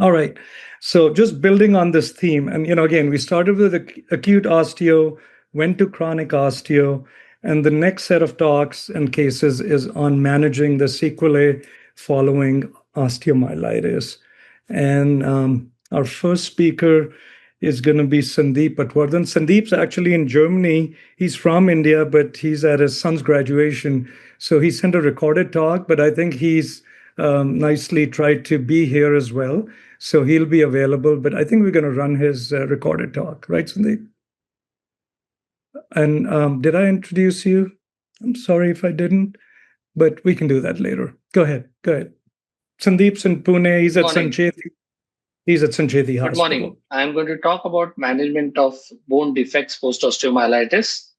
All right. So just building on this theme, and again, we started with acute osteo, went to chronic osteo, and the next set of talks and cases is on managing the sequelae following osteomyelitis. And our first speaker is going to be Sandeep Patwardhan. Sandeep's actually in Germany. He's from India, but he's at his son's graduation. So he sent a recorded talk, but I think he's nicely tried to be here as well. So he'll be available, but I think we're going to run his recorded talk, right, Sandeep? And did I introduce you? I'm sorry if I didn't, but we can do that later. Go ahead. Go ahead. Sandeep's in Pune. He's at Sancheti. He's at Sancheti Hospital. Good morning. I'm going to talk about management of bone defects post-osteomyelitis.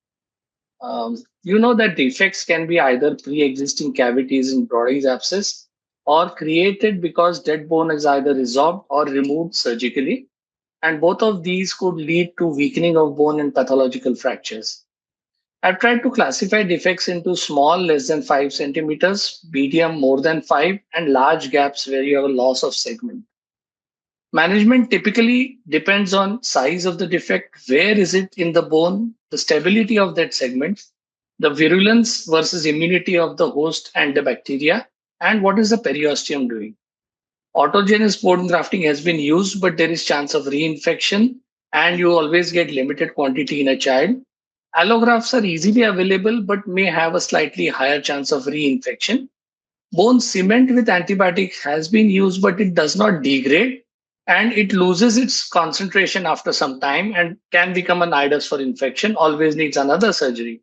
You know that defects can be either pre-existing cavities in Brodie's abscess or created because dead bone is either resorbed or removed surgically. And both of these could lead to weakening of bone and pathological fractures. I've tried to classify defects into small, less than 5 centimeters, medium, more than 5, and large gaps where you have a loss of segment. Management typically depends on size of the defect, where is it in the bone, the stability of that segment, the virulence versus immunity of the host and the bacteria, and what is the periosteum doing. Autogenous bone grafting has been used, but there is chance of reinfection, and you always get limited quantity in a child. Allografts are easily available, but may have a slightly higher chance of reinfection. Bone cement with antibiotic has been used, but it does not degrade, and it loses its concentration after some time and can become an nidus for infection, always needs another surgery.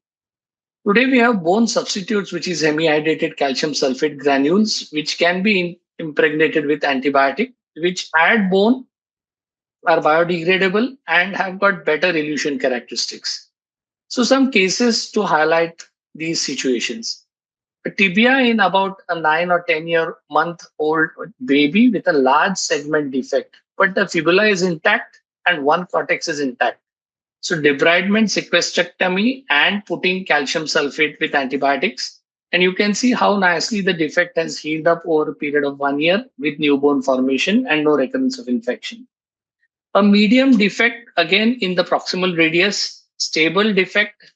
Today we have bone substitutes, which is hemihydrated calcium sulfate granules, which can be impregnated with antibiotic, which add bone, are biodegradable, and have got better elution characteristics. So some cases to highlight these situations. A tibia in about a 9 or 10-month old baby with a large segment defect, but the fibula is intact and one cortex is intact. So debridement, sequestrectomy, and putting calcium sulfate with antibiotics. And you can see how nicely the defect has healed up over a period of 1 year with new bone formation and no recurrence of infection. A medium defect, again in the proximal radius, stable defect,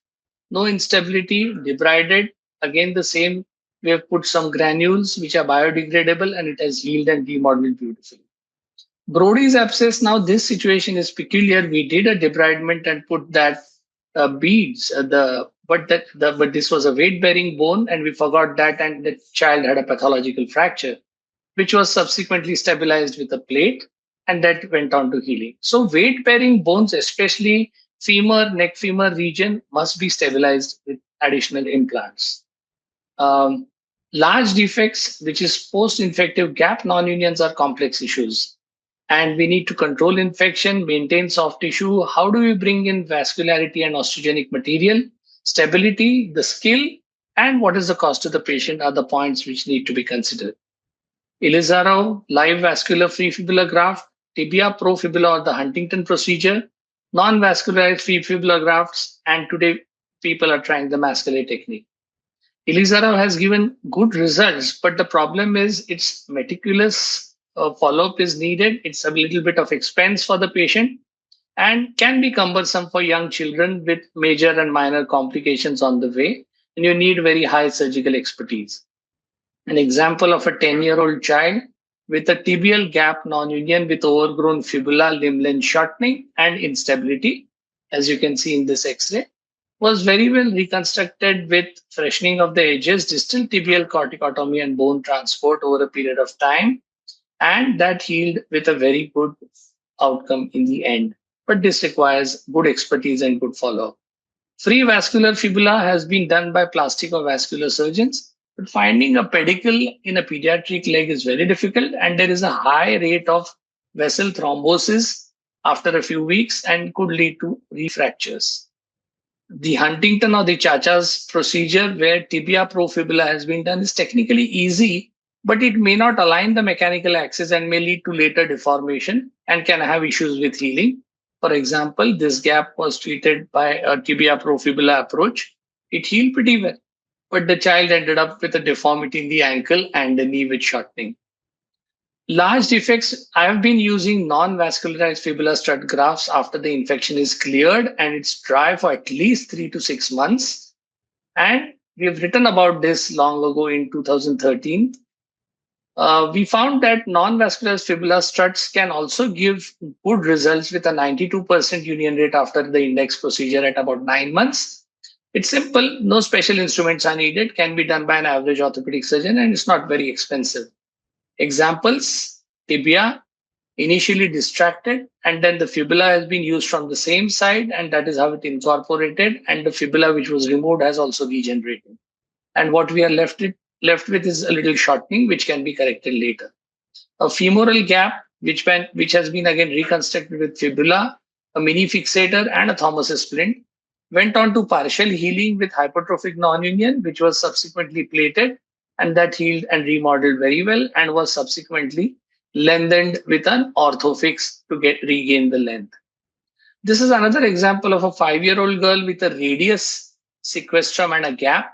no instability, debrided, again the same. We have put some granules which are biodegradable and it has healed and demodeled beautifully. Brodie's abscess, now this situation is peculiar. We did a debridement and put that beads, but this was a weight-bearing bone and we forgot that, and the child had a pathological fracture, which was subsequently stabilized with a plate, and that went on to healing. So weight-bearing bones, especially femur, neck femur region, must be stabilized with additional implants. Large defects, which is post-infective gap non-unions, are complex issues. And we need to control infection, maintain soft tissue. How do we bring in vascularity and osteogenic material? Stability, the skill, and what is the cost to the patient are the points which need to be considered. Elizarov, live vascular free fibula graft, tibia pro fibula or the Huntington procedure, non-vascularized free fibula grafts, and today people are trying the Mascale technique. Elizarov has given good results, but the problem is its meticulous follow-up is needed. It's a little bit of expense for the patient and can be cumbersome for young children with major and minor complications on the way, and you need very high surgical expertise. An example of a 10-year-old child with a tibial gap non-union with overgrown fibula, limb length shortening, and instability, as you can see in this X-ray, was very well reconstructed with freshening of the edges, distal tibial corticotomy, and bone transport over a period of time. And that healed with a very good outcome in the end. But this requires good expertise and good follow-up. Free vascular fibula has been done by plastic or vascular surgeons, but finding a pedicle in a pediatric leg is very difficult, and there is a high rate of vessel thrombosis after a few weeks and could lead to refractures. The Huntington or the Chacha's procedure, where tibia pro fibula has been done, is technically easy, but it may not align the mechanical axis and may lead to later deformation and can have issues with healing. For example, this gap was treated by a tibia pro fibula approach. It healed pretty well, but the child ended up with a deformity in the ankle and the knee with shortening. Large defects, I have been using non-vascularized fibular strut grafts after the infection is cleared and it's dry for at least 3 to 6 months. And we have written about this long ago in 2013. We found that non-vascularized fibular struts can also give good results with a 92% union rate after the index procedure at about 9 months. It's simple, no special instruments are needed, can be done by an average orthopedic surgeon, and it's not very expensive. Examples: tibia, initially distracted, and then the fibula has been used from the same side, and that is how it incorporated, and the fibula which was removed has also regenerated. And what we are left with is a little shortening, which can be corrected later. A femoral gap, which has been again reconstructed with fibula, a mini fixator, and a Thomas's splint, went on to partial healing with hypertrophic nonunion, which was subsequently plated, and that healed and remodeled very well and was subsequently lengthened with an orthofix to regain the length. This is another example of a 5-year-old girl with a radius sequestrum and a gap.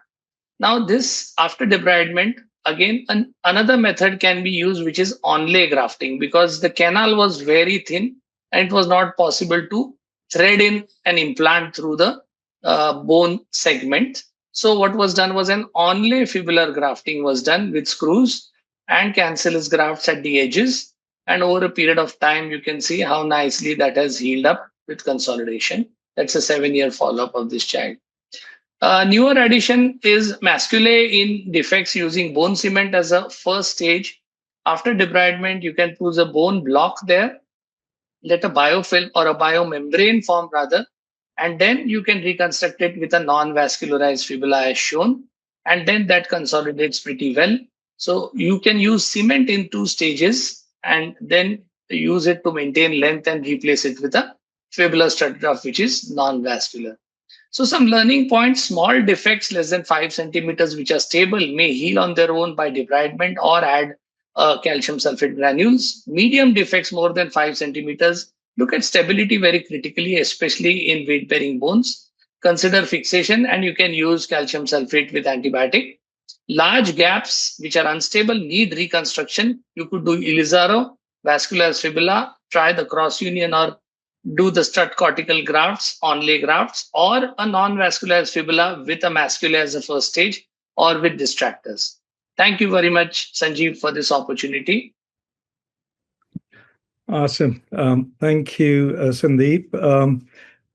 Now this, after debridement, again, another method can be used, which is onlay grafting, because the canal was very thin and it was not possible to thread in an implant through the bone segment. So what was done was an onlay fibular grafting was done with screws and cancellous grafts at the edges. And over a period of time, you can see how nicely that has healed up with consolidation. That's a 7-year follow-up of this child. Newer addition is Musculoskeletal in defects using bone cement as a first stage. After debridement, you can put a bone block there, let a biofilm or a biomembrane form rather, and then you can reconstruct it with a non-vascularized fibula as shown, and then that consolidates pretty well. So you can use cement in 2 stages and then use it to maintain length and replace it with a fibular strut graft, which is non-vascular. So some learning points: small defects less than 5 centimeters which are stable may heal on their own by debridement or add calcium sulfate granules. Medium defects more than 5 centimeters, look at stability very critically, especially in weight-bearing bones. Consider fixation, and you can use calcium sulfate with antibiotic. Large gaps which are unstable need reconstruction. You could do Ilizaro, vascular fibula, try the cross union, or do the strut cortical grafts, onlay grafts, or a non-vascular fibula with a muscular as a first stage, or with distractors. Thank you very much, Sanjeev, for this opportunity. Awesome. Thank you, Sandeep.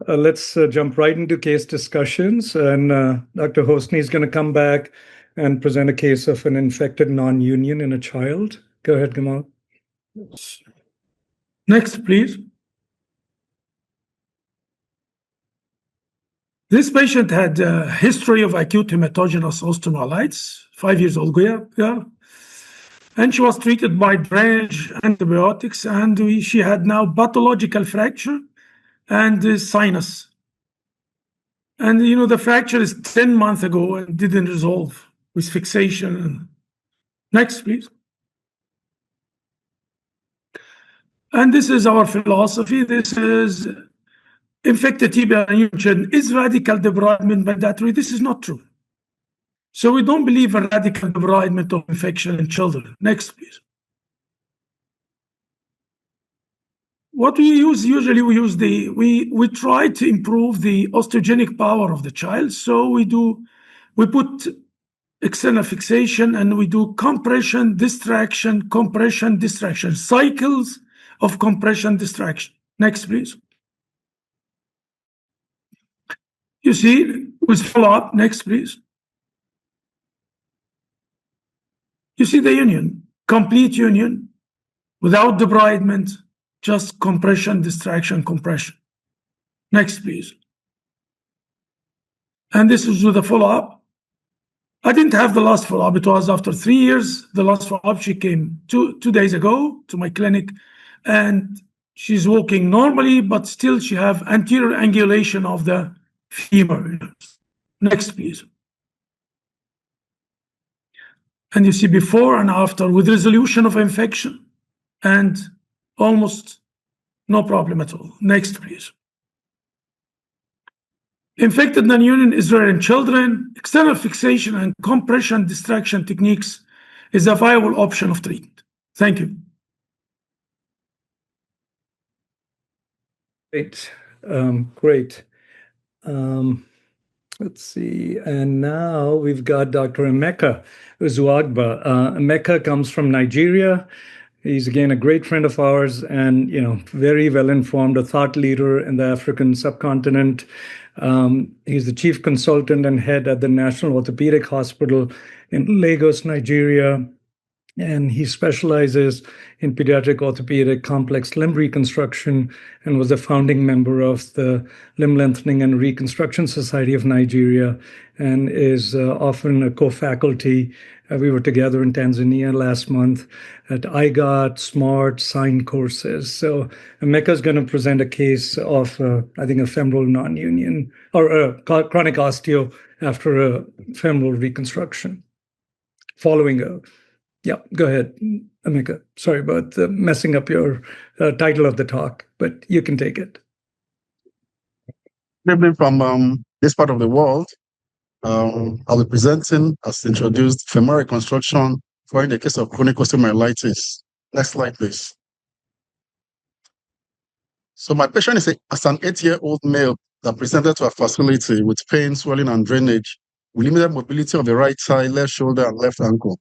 Let's jump right into case discussions. And Dr. Hosny is going to come back and present a case of an infected non-union in a child. Go ahead, Gamal. Next, please. This patient had a history of acute hematogenous osteomyelitis, 5 years old girl, and she was treated by drainage antibiotics, and she had now pathological fracture and sinus. And the fracture is 10 months ago and didn't resolve with fixation. Next, please. And this is our philosophy. This is infected tibia union. Is radical debridement mandatory? This is not true. So we don't believe in radical debridement of infection in children. Next, please. What we use usually, we try to improve the osteogenic power of the child. So we put external fixation, and we do compression, distraction, cycles of compression, distraction. Next, please. You see, with follow-up. Next, please. You see the union, complete union, without debridement, just compression, distraction, compression. Next, please. And this is with the follow-up. I didn't have the last follow-up. It was after 3 years. The last follow-up, she came two days ago to my clinic, and she's walking normally, but still she have anterior angulation of the femur. Next, please. And you see before and after with resolution of infection and almost no problem at all. Next, please. Infected non-union is rare in children. External fixation and compression distraction techniques is a viable option of treatment. Thank you. Great. Great. Let's see. And now we've got Dr. Emeka Izuagba. Emeka comes from Nigeria. He's again a great friend of ours, and very well informed, a thought leader in the African subcontinent. He's the chief consultant and head at the National Orthopedic Hospital in Lagos, Nigeria. And he specializes in pediatric orthopedic complex limb reconstruction and was a founding member of the Limb Lengthening and Reconstruction Society of Nigeria, and is often a co-faculty. We were together in Tanzania last month at IGOT, SMART, SIGN courses. So Emeka is going to present a case of, I think, a femoral non-union or a chronic osteo after a femoral reconstruction following a Yeah, go ahead, Emeka. Sorry about messing up your title of the talk, but you can take it. From this part of the world, I'll be presenting, as introduced, femoral reconstruction for in the case of chronic osteomyelitis. Next slide, please. So my patient is an 8-year-old male that presented to our facility with pain, swelling, and drainage, with limited mobility of the right thigh, left shoulder, and left ankle.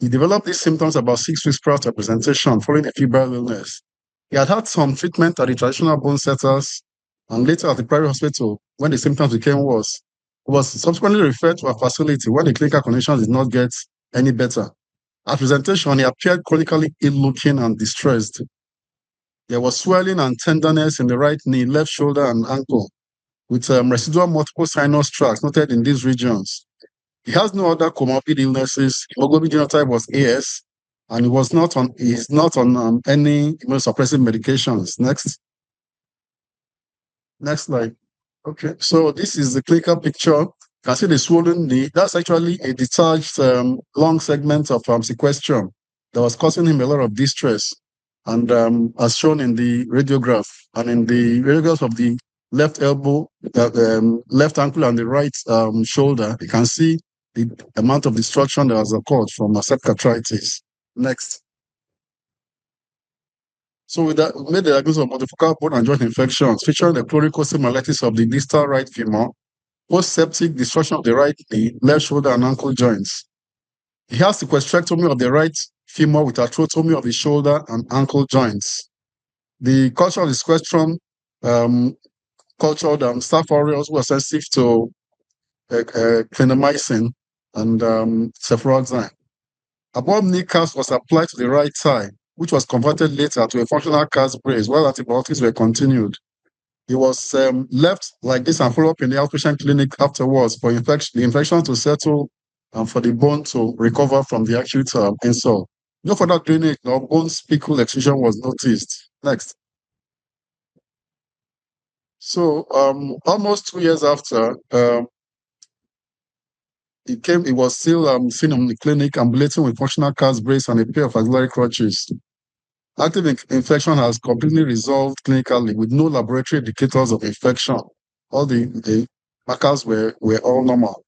He developed these symptoms about 6 weeks prior to presentation following a febrile illness. He had some treatment at the traditional bone setters, and later at the private hospital, when the symptoms became worse, he was subsequently referred to a facility where the clinical conditions did not get any better. At presentation, he appeared chronically ill-looking and distressed. There was swelling and tenderness in the right knee, left shoulder, and ankle, with residual multiple sinus tracts noted in these regions. He has no other comorbid illnesses. Hemoglobin genotype was AS, and he is not on any immunosuppressive medications. Next slide. Okay, so this is the clinical picture. You can see the swollen knee. That's actually a detached long segment of sequestrum that was causing him a lot of distress, and as shown in the radiograph and in the radiographs of the left elbow, left ankle, and the right shoulder, you can see the amount of destruction that has occurred from septic arthritis. Next. So we made the diagnosis of multifocal bone and joint infections featuring the chronic osteomyelitis of the distal right femur, post-septic destruction of the right knee, left shoulder, and ankle joints. He has sequestrectomy of the right femur with arthrotomy of the shoulder and ankle joints. The culture of the sequestrum cultured staph aureoles were sensitive to clindamycin and cefuroxime. Above knee cast was applied to the right thigh, which was converted later to a functional cast brace while antibiotics were continued. He was left like this and followed up in the outpatient clinic afterwards for the infection to settle and for the bone to recover from the acute insult. No further drainage nor bone spicle extrusion was noticed. Next. So almost 2 years after, he was still seen in the clinic ambulating with functional cast brace and a pair of auxiliary crutches. Active infection has completely resolved clinically with no laboratory indicators of infection. All the markers were all normal.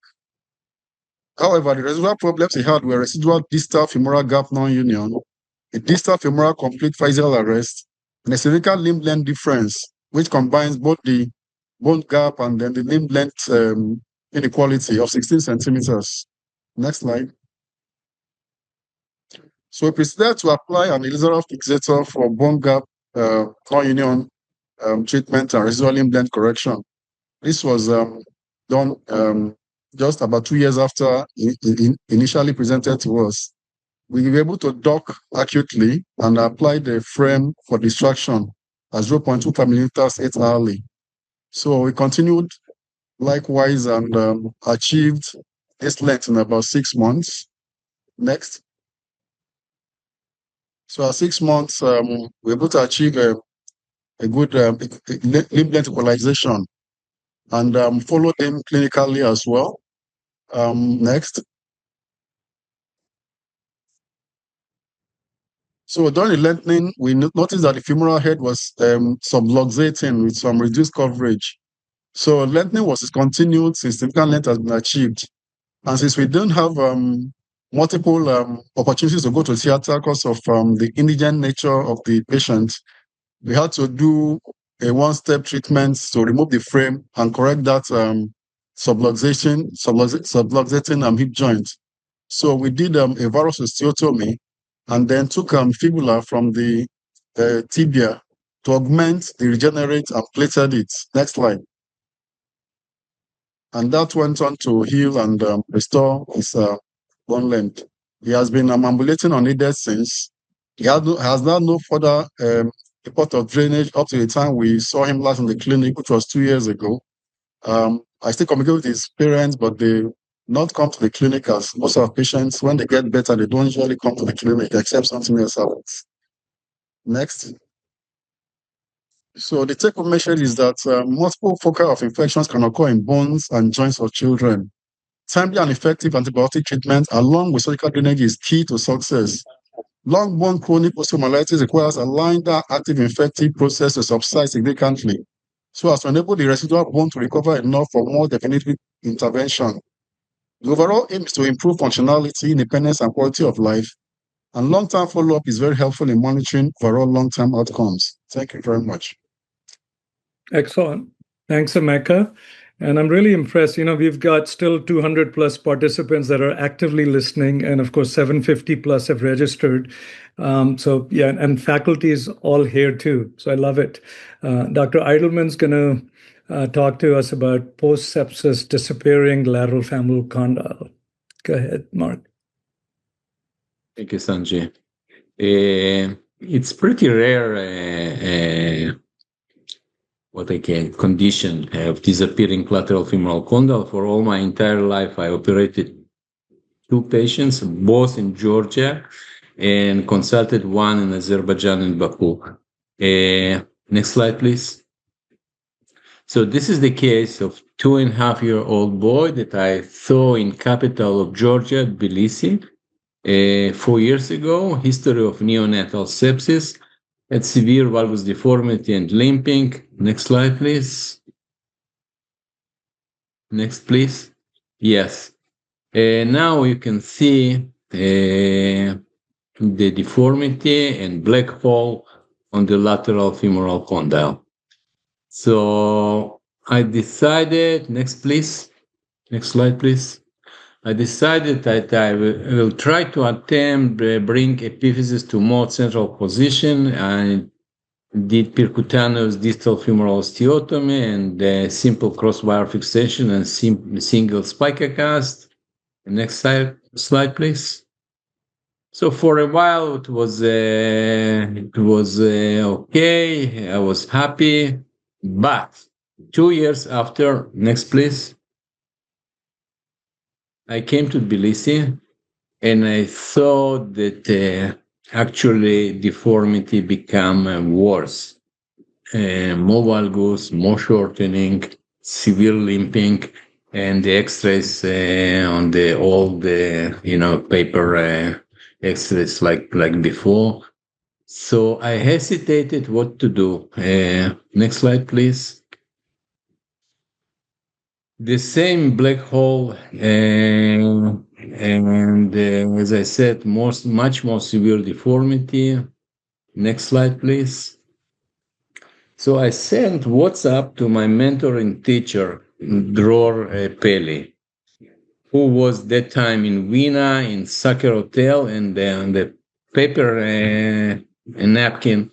However, the residual problems he had were residual distal femoral gap non-union, a distal femoral complete physical arrest, and a cervical limb length difference, which combines both the bone gap and then the limb length inequality of 16 centimeters. Next slide. So we proceeded to apply an ilisoral fixator for bone gap non-union treatment and residual limb length correction. This was done just about 2 years after he initially presented to us. We were able to dock acutely and apply the frame for distraction at 0.2 per millimeters 8 hourly. So we continued likewise and achieved this length in about 6 months. Next. So at 6 months, we were able to achieve a good limb length equalization and follow them clinically as well. Next. So during the lengthening, we noticed that the femoral head was subluxating with some reduced coverage. So lengthening was discontinued since significant length has been achieved. And since we don't have multiple opportunities to go to theater because of the indigent nature of the patient, we had to do a one-step treatment to remove the frame and correct that subluxating hip joint. So we did a varus osteotomy and then took fibula from the tibia to augment the regenerate and plated it. Next slide. And that went on to heal and restore his bone length. He has been ambulating unaided since. He has now no further report of drainage up to the time we saw him last in the clinic, which was 2 years ago. I still communicate with his parents, but they not come to the clinic, as most of our patients, when they get better, they don't usually come to the clinic except something else happens. Next. So the take-home message is that multiple foci of infections can occur in bones and joints of children. Timely and effective antibiotic treatment along with surgical drainage is key to success. Long bone chronic osteomyelitis requires a linear active infective process to subside significantly, so as to enable the residual bone to recover enough for more definitive intervention. The overall aim is to improve functionality, independence, and quality of life, and long-term follow-up is very helpful in monitoring overall long-term outcomes. Thank you very much. Excellent. Thanks, Emeka. And I'm really impressed. We've got still 200 plus participants that are actively listening. And of course, 750 plus have registered. So yeah, and faculty is all here too. So I love it. Dr. Eidelman's going to talk to us about post-sepsis disappearing lateral femoral condyle. Go ahead, Mark. Thank you, Sanjay. It's pretty rare condition of disappearing lateral femoral condyle. For all my entire life, I operated 2 patients, both in Georgia, and consulted one in Azerbaijan and Baku. Next slide, please. So this is the case of 2.5-year-old boy that I saw in capital of Georgia, Tbilisi, 4 years ago. History of neonatal sepsis. Had severe valgus deformity and limping. Next slide, please. Next, please. Yes. Now you can see the deformity and black hole on the lateral femoral condyle. So I decided, next, please. Next slide, please. I decided that I will try to attempt bring epiphysis to more central position. I did percutaneous distal femoral osteotomy and simple crosswire fixation and single spica cast. Next slide, please. So for a while it was okay. I was happy, but 2 years after, next please. I came to Tbilisi and I saw that actually deformity became worse. More valgus, more shortening, severe limping, and the X-rays on the old, paper X-rays like before. So I hesitated what to do. Next slide, please. The same black hole, and as I said, much more severe deformity. Next slide, please. So I sent WhatsApp to my mentor and teacher, Dror Peli, who was that time in Vienna in Sacher Hotel, and on the paper napkin,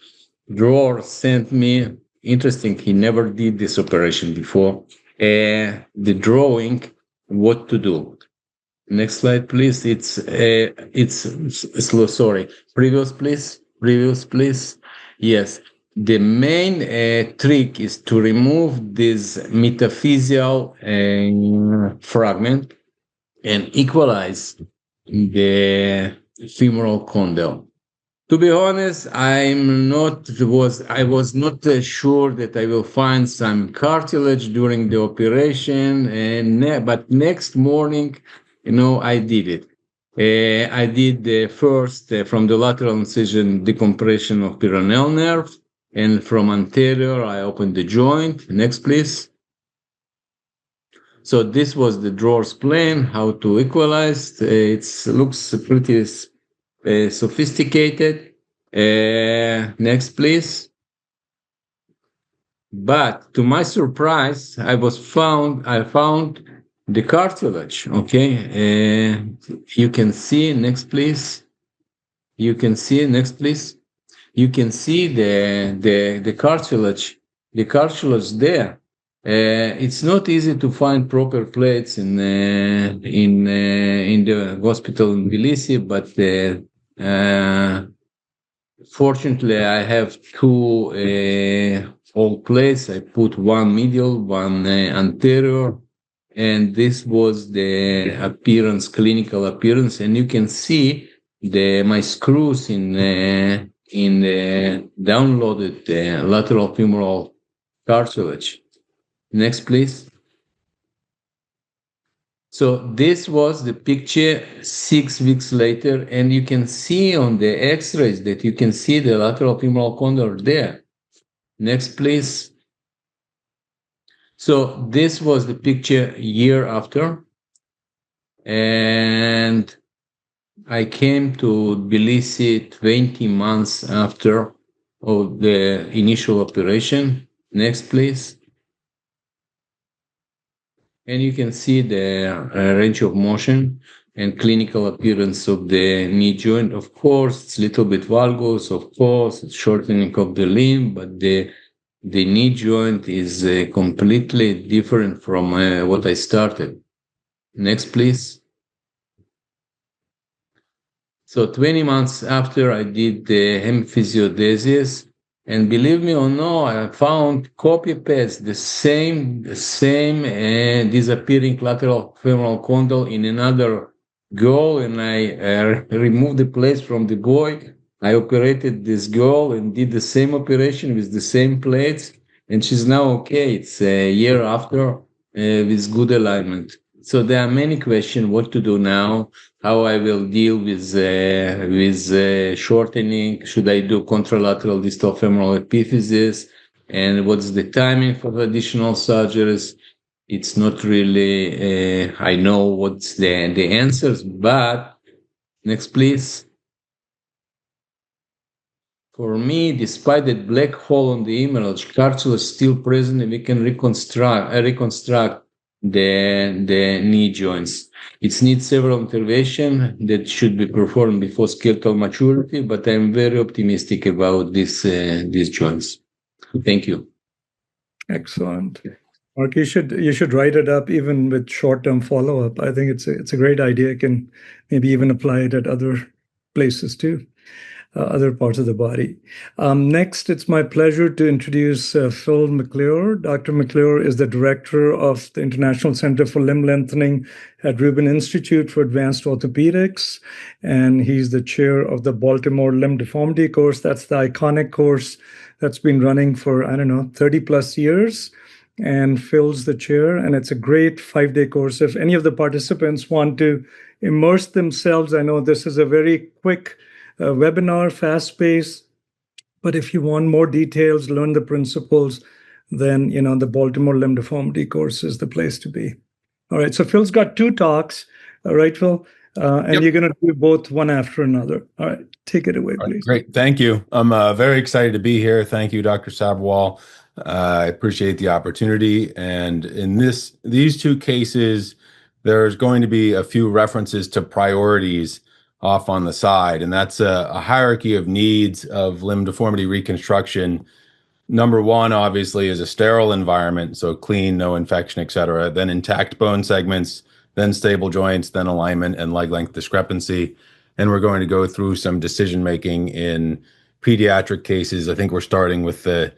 Dror sent me. Interesting, he never did this operation before. The drawing, what to do. Next slide, please. It's slow. Sorry. Previous, please. Yes. The main trick is to remove this metaphyseal fragment and equalize the femoral condyle. To be honest, I was not sure that I will find some cartilage during the operation, but next morning, I did it. I did first from the lateral incision decompression of peroneal nerve, and from anterior I opened the joint. Next, please. So this was the Dror's plan, how to equalize. It looks pretty sophisticated. Next, please. But to my surprise, I found the cartilage. Okay, you can see next, please. You can see next, please. You can see the cartilage. The cartilage there. It's not easy to find proper plates in the hospital in Tbilisi, but fortunately, I have two old plates. I put one medial, one anterior, and this was the appearance, clinical appearance, and you can see my screws in the downloaded lateral femoral cartilage. Next, please. So this was the picture 6 weeks later, and you can see on the x-rays that you can see the lateral femoral condyle there. Next, please. So this was the picture year after, and I came to Tbilisi 20 months after of the initial operation. Next, please. And you can see the range of motion and clinical appearance of the knee joint. Of course, it's a little bit valgus. Of course, it's shortening of the limb, but the knee joint is completely different from what I started. Next, please. So 20 months after I did the hemophysiodesis, and believe me or no, I found copy-paste the same disappearing lateral femoral condyle in another girl, and I removed the plates from the boy. I operated this girl and did the same operation with the same plates, and she's now okay. It's a year after with good alignment. So there are many questions what to do now, how I will deal with shortening. Should I do contralateral distal femoral epiphysis? And what's the timing for additional surgeries? It's not really, I know what's the answers, but next, please. For me, despite that black hole on the image, cartilage is still present, and we can reconstruct the knee joints. It needs several interventions that should be performed before skeletal maturity, but I'm very optimistic about these joints. Thank you. Excellent. Mark, you should write it up even with short-term follow-up. I think it's a great idea. You can maybe even apply it at other places too. Other parts of the body. Next, it's my pleasure to introduce Phil McClure. Dr. McClure is the director of the International Center for Limb Lengthening at Rubin Institute for Advanced Orthopaedics, and he's the chair of the Baltimore Limb Deformity course. That's the iconic course that's been running for, 30 plus years. And Phil's the chair, and it's a great 5-day course. If any of the participants want to immerse themselves, I know this is a very quick webinar, fast-paced, but if you want more details, learn the principles, then the Baltimore Limb Deformity course is the place to be. All right, so Phil's got 2 talks, all right, Phil, and You're going to do both one after another. All right, take it away, please. Great, thank you. I'm very excited to be here. Thank you, Dr. Sabwal. I appreciate the opportunity, and in these 2 cases, there's going to be a few references to priorities off on the side, and that's a hierarchy of needs of limb deformity reconstruction. Number 1, obviously, is a sterile environment, so clean, no infection, etc. Then intact bone segments, then stable joints, then alignment and leg length discrepancy. And we're going to go through some decision making in pediatric cases. I think we're starting with the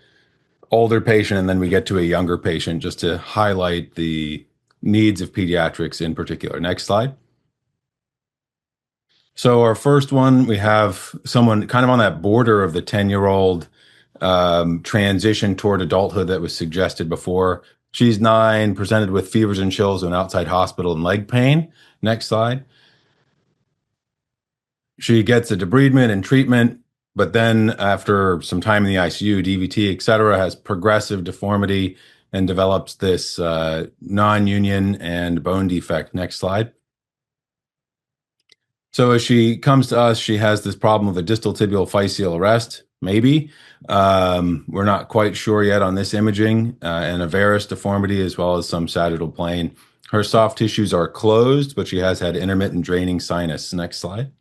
older patient, and then we get to a younger patient just to highlight the needs of pediatrics in particular. Next slide. So our first one, we have someone kind of on that border of the 10-year-old transition toward adulthood that was suggested before. She's 9, presented with fevers and chills in an outside hospital and leg pain. Next slide. She gets a debridement and treatment, but then after some time in the ICU, DVT, et cetera, has progressive deformity and develops this non-union and bone defect. Next slide. So as she comes to us, she has this problem of a distal tibial physeal arrest. maybe. We're not quite sure yet on this imaging, and a varus deformity as well as some sagittal plane. Her soft tissues are closed, but she has had intermittent draining sinus. Next slide.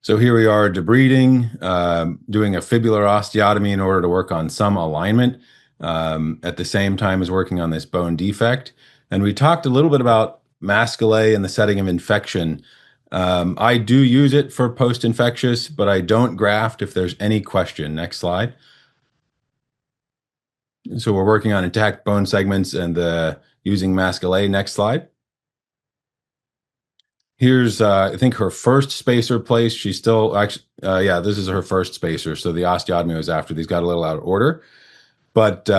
So here we are debriding, doing a fibular osteotomy in order to work on some alignment at the same time as working on this bone defect. And we talked a little bit about Masculet in the setting of infection. I do use it for post-infectious, but I don't graft if there's any question. Next slide. So we're working on intact bone segments and using Masculet. Next slide. Here's, I think, her first spacer placed. She's still, actually, yeah, this is her first spacer. So the osteotomy was after. These got a little out of order. But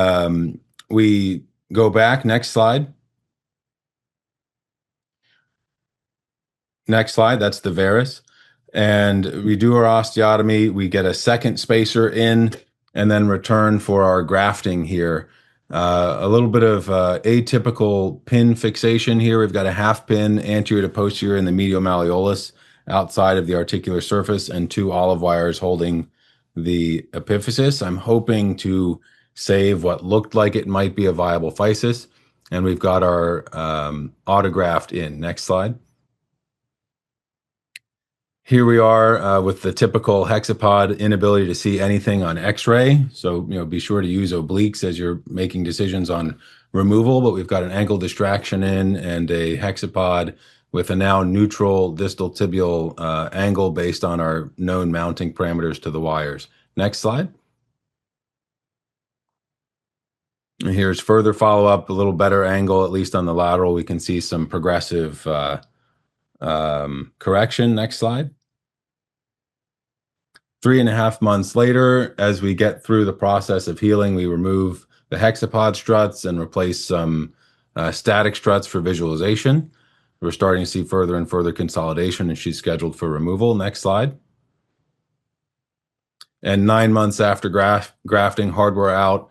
we go back. Next slide. Next slide. That's the varus. And we do our osteotomy. We get a second spacer in and then return for our grafting here. A little bit of atypical pin fixation here. We've got a half pin anterior to posterior in the medial malleolus outside of the articular surface and 2 olive wires holding the epiphysis. I'm hoping to save what looked like it might be a viable physis. And we've got our autograft in. Next slide. Here we are with the typical hexapod inability to see anything on X-ray. So, be sure to use obliques as you're making decisions on removal, but we've got an ankle distraction in and a hexapod with a now neutral distal tibial angle based on our known mounting parameters to the wires. Next slide. And here's further follow-up, a little better angle, at least on the lateral. We can see some progressive correction. Next slide. 3.5 months later, as we get through the process of healing, we remove the hexapod struts and replace some static struts for visualization. We're starting to see further and further consolidation, and she's scheduled for removal. Next slide. And 9 months after grafting, hardware out,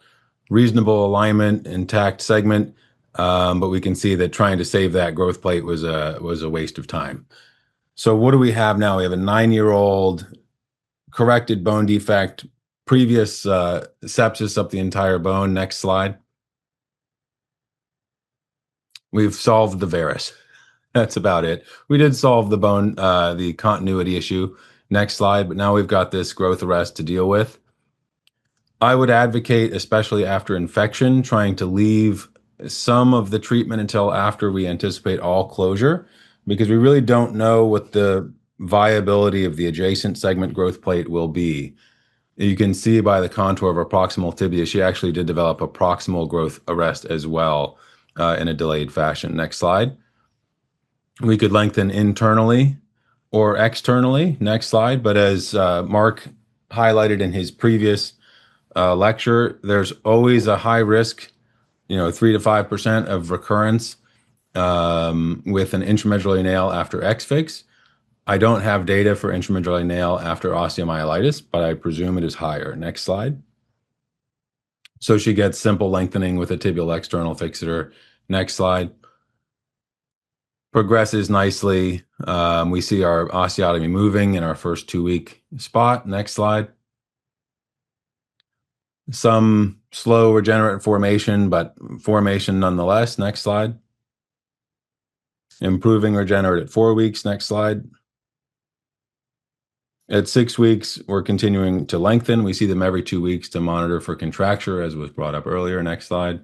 reasonable alignment, intact segment, but we can see that trying to save that growth plate was a waste of time. So what do we have now? We have a 9-year-old corrected bone defect, previous sepsis up the entire bone. Next slide. We've solved the varus. That's about it. We did solve the bone, the continuity issue. Next slide. But now we've got this growth arrest to deal with. I would advocate, especially after infection, trying to leave some of the treatment until after we anticipate all closure, because we really don't know what the viability of the adjacent segment growth plate will be. You can see by the contour of her proximal tibia, she actually did develop a proximal growth arrest as well in a delayed fashion. Next slide. We could lengthen internally or externally. Next slide. But as Mark highlighted in his previous lecture, there's always a high risk, 3 to 5% of recurrence with an intramedullary nail after X-fix. I don't have data for intramedullary nail after osteomyelitis, but I presume it is higher. Next slide. So she gets simple lengthening with a tibial external fixator. Next slide. Progresses nicely. We see our osteotomy moving in our first 2-week spot. Next slide. Some slow regenerate formation, but formation nonetheless. Next slide. Improving regenerate at 4 weeks. Next slide. At 6 weeks, we're continuing to lengthen. We see them every 2 weeks to monitor for contracture, as was brought up earlier. Next slide.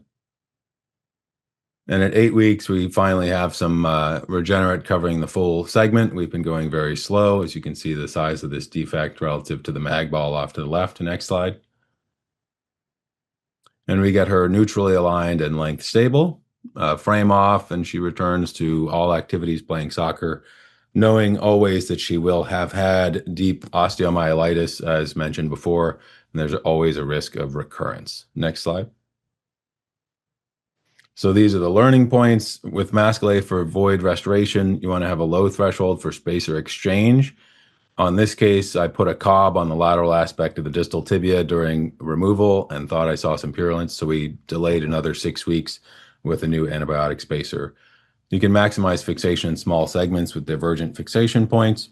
And at 8 weeks, we finally have some regenerate covering the full segment. We've been going very slow. As you can see, the size of this defect relative to the mag ball off to the left. Next slide. And we get her neutrally aligned and length stable. Frame off, and she returns to all activities playing soccer, knowing always that she will have had deep osteomyelitis, as mentioned before, and there's always a risk of recurrence. Next slide. So these are the learning points. With Masculet for void restoration, you want to have a low threshold for spacer exchange. On this case, I put a cob on the lateral aspect of the distal tibia during removal and thought I saw some purulence, so we delayed another 6 weeks with a new antibiotic spacer. You can maximize fixation in small segments with divergent fixation points,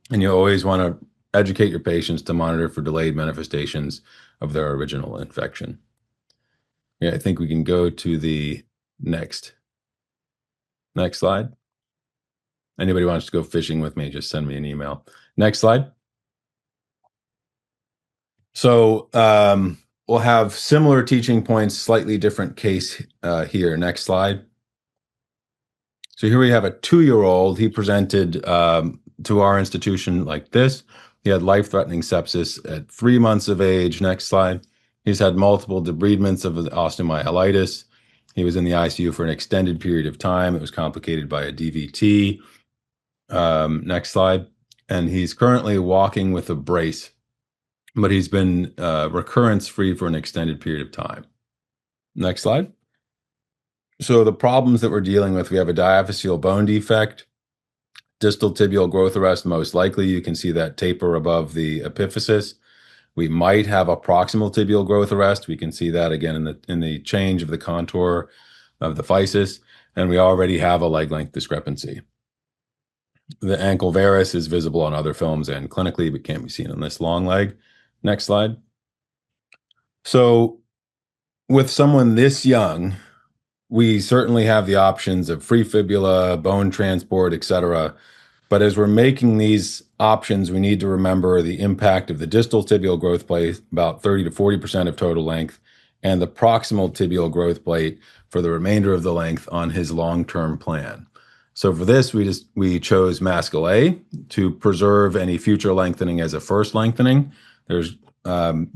and you always want to educate your patients to monitor for delayed manifestations of their original infection. Yeah, I think we can go to the next slide. Anybody wants to go fishing with me, just send me an email. Next slide. So we'll have similar teaching points, slightly different case here. Next slide. So here we have a 2-year-old. He presented to our institution like this. He had life-threatening sepsis at 3 months of age. Next slide. He's had multiple debridements of osteomyelitis. He was in the ICU for an extended period of time. It was complicated by a DVT. Next slide. And he's currently walking with a brace, but he's been recurrence-free for an extended period of time. Next slide. So the problems that we're dealing with, we have a diaphyseal bone defect, distal tibial growth arrest, most likely. You can see that taper above the epiphysis. We might have a proximal tibial growth arrest. We can see that again in the change of the contour of the physis, and we already have a leg length discrepancy. The ankle varus is visible on other films and clinically, but can't be seen on this long leg. Next slide. So with someone this young, we certainly have the options of free fibula, bone transport, etc. But as we're making these options, we need to remember the impact of the distal tibial growth plate, about 30 to 40% of total length, and the proximal tibial growth plate for the remainder of the length on his long-term plan. So for this, we chose Musculoskeletal to preserve any future lengthening as a first lengthening. There's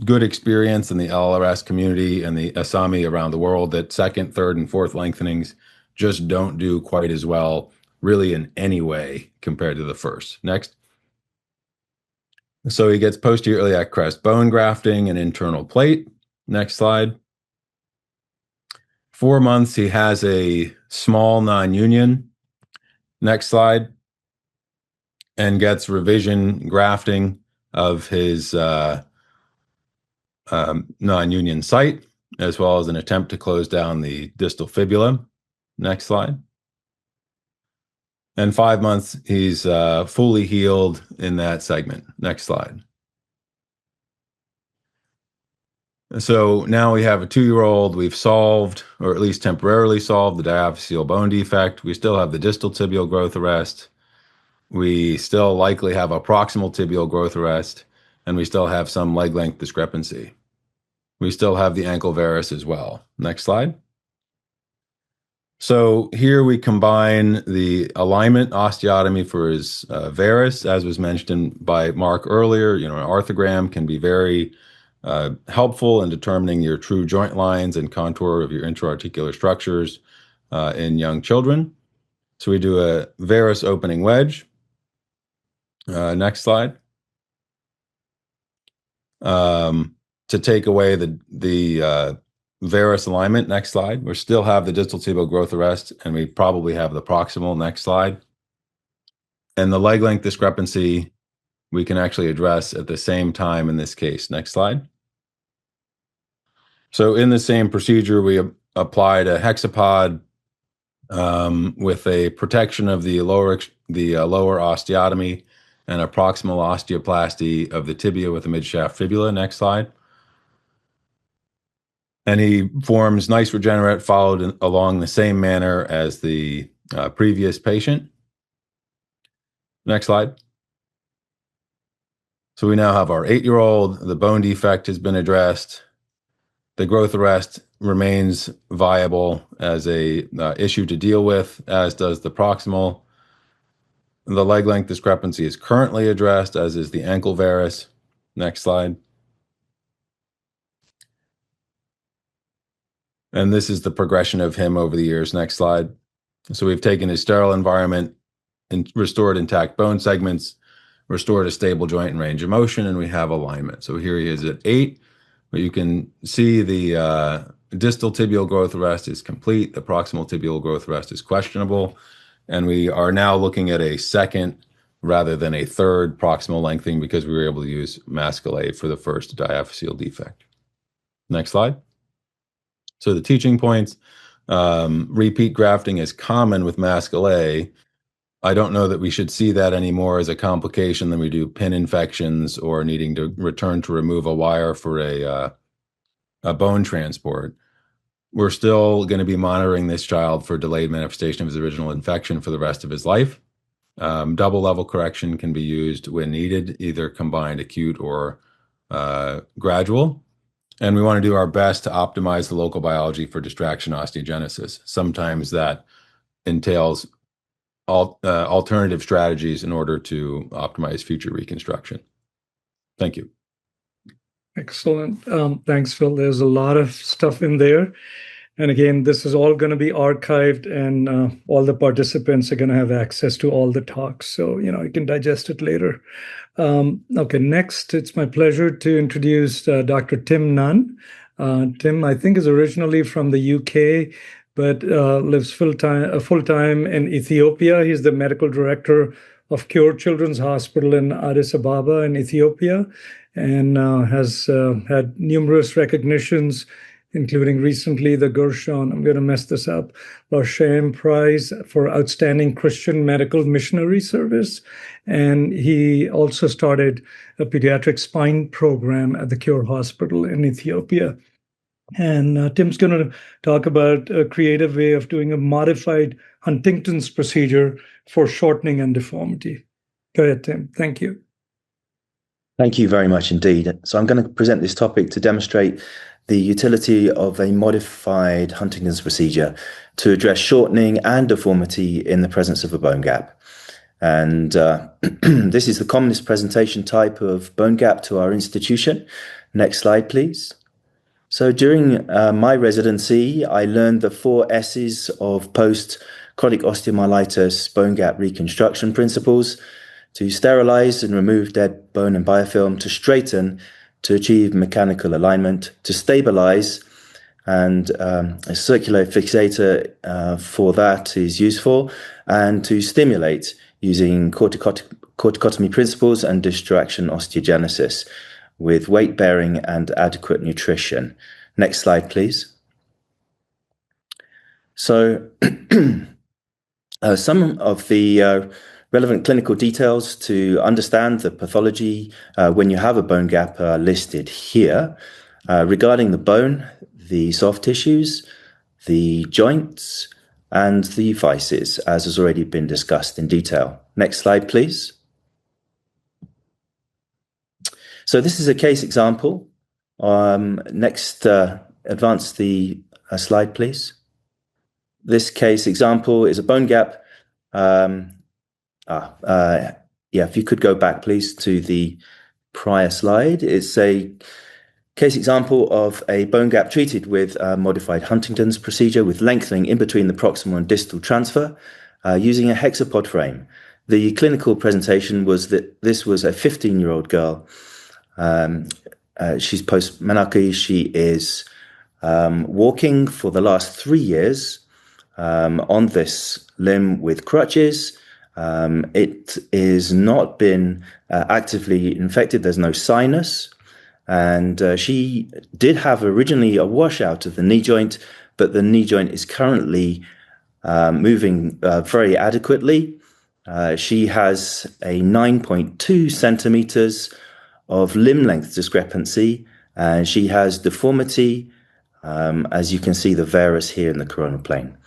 good experience in the LRS community and the Asami around the world that second, third, and fourth lengthenings just don't do quite as well, really in any way, compared to the first. Next. So he gets posterior iliac crest bone grafting and internal plate. Next slide. 4 months, he has a small nonunion. Next slide. And gets revision grafting of his non-union site, as well as an attempt to close down the distal fibula. Next slide. And 5 months, he's fully healed in that segment. Next slide. So now we have a 2-year-old. We've solved, or at least temporarily solved, the diaphyseal bone defect. We still have the distal tibial growth arrest. We still likely have a proximal tibial growth arrest, and we still have some leg length discrepancy. We still have the ankle varus as well. Next slide. So here we combine the alignment osteotomy for his varus, as was mentioned by Mark earlier. An arthrogram can be very helpful in determining your true joint lines and contour of your intra-articular structures in young children. So we do a varus opening wedge. Next slide. To take away the varus alignment. Next slide. We still have the distal tibial growth arrest, and we probably have the proximal. Next slide. And the leg length discrepancy we can actually address at the same time in this case. Next slide. So in the same procedure, we applied a hexapod with a protection of the lower osteotomy and a proximal osteoplasty of the tibia with a midshaft fibula. Next slide. And he forms nice regenerate, followed along the same manner as the previous patient. Next slide. So we now have our 8-year-old. The bone defect has been addressed. The growth arrest remains viable as a issue to deal with, as does the proximal. The leg length discrepancy is currently addressed, as is the ankle varus. Next slide. And this is the progression of him over the years. Next slide. So we've taken his sterile environment and restored intact bone segments, restored a stable joint and range of motion, and we have alignment. So here he is at 8. But you can see the distal tibial growth arrest is complete. The proximal tibial growth arrest is questionable. And we are now looking at a second rather than a third proximal lengthening because we were able to use Musculoskeletal for the first diaphyseal defect. Next slide. So the teaching points, repeat grafting is common with Musculoskeletal, I don't know that we should see that anymore as a complication than we do pin infections or needing to return to remove a wire for a bone transport. We're still going to be monitoring this child for delayed manifestation of his original infection for the rest of his life. Double level correction can be used when needed, either combined acute or gradual. And we want to do our best to optimize the local biology for distraction osteogenesis. Sometimes that entails alternative strategies in order to optimize future reconstruction. Thank you. Excellent. Thanks, Phil. There's a lot of stuff in there. And again, this is all going to be archived, and all the participants are going to have access to all the talks. So, you can digest it later. Okay, next, it's my pleasure to introduce Dr. Tim Nunn. Tim, I think, is originally from the UK, but lives full-time in Ethiopia. He's the medical director of Cure Children's Hospital in Addis Ababa in Ethiopia, and has had numerous recognitions, including recently the Gershon, I'm going to mess this up, Lashem Prize for Outstanding Christian Medical Missionary Service. And he also started a pediatric spine program at the Cure Hospital in Ethiopia. And Tim's going to talk about a creative way of doing a modified Huntington's procedure for shortening and deformity. Go ahead, Tim. Thank you. Thank you very much indeed. So I'm going to present this topic to demonstrate the utility of a modified Huntington's procedure to address shortening and deformity in the presence of a bone gap. And this is the commonest presentation type of bone gap to our institution. Next slide, please. So during my residency, I learned the 4 S's of post-chronic osteomyelitis bone gap reconstruction principles: to sterilize and remove dead bone and biofilm, to straighten, to achieve mechanical alignment, to stabilize, and a circular fixator for that is useful, and to stimulate using corticotomy principles and distraction osteogenesis with weight bearing and adequate nutrition. Next slide, please. So some of the relevant clinical details to understand the pathology when you have a bone gap are listed here. Regarding the bone, the soft tissues, the joints, and the physes, as has already been discussed in detail. Next slide, please. So this is a case example. Next, advance the slide, please. This case example is a bone gap. If you could go back, please, to the prior slide. It's a case example of a bone gap treated with a modified Huntington's procedure with lengthening in between the proximal and distal transfer using a hexapod frame. The clinical presentation was that this was a 15-year-old girl. She's post-menarche. She is walking for the last 3 years on this limb with crutches. It is not been actively infected. There's no sinus. And she did have originally a washout of the knee joint, but the knee joint is currently moving very adequately. She has a 9.2 centimeters of limb length discrepancy, and she has deformity, as you can see the varus here in the coronal plane.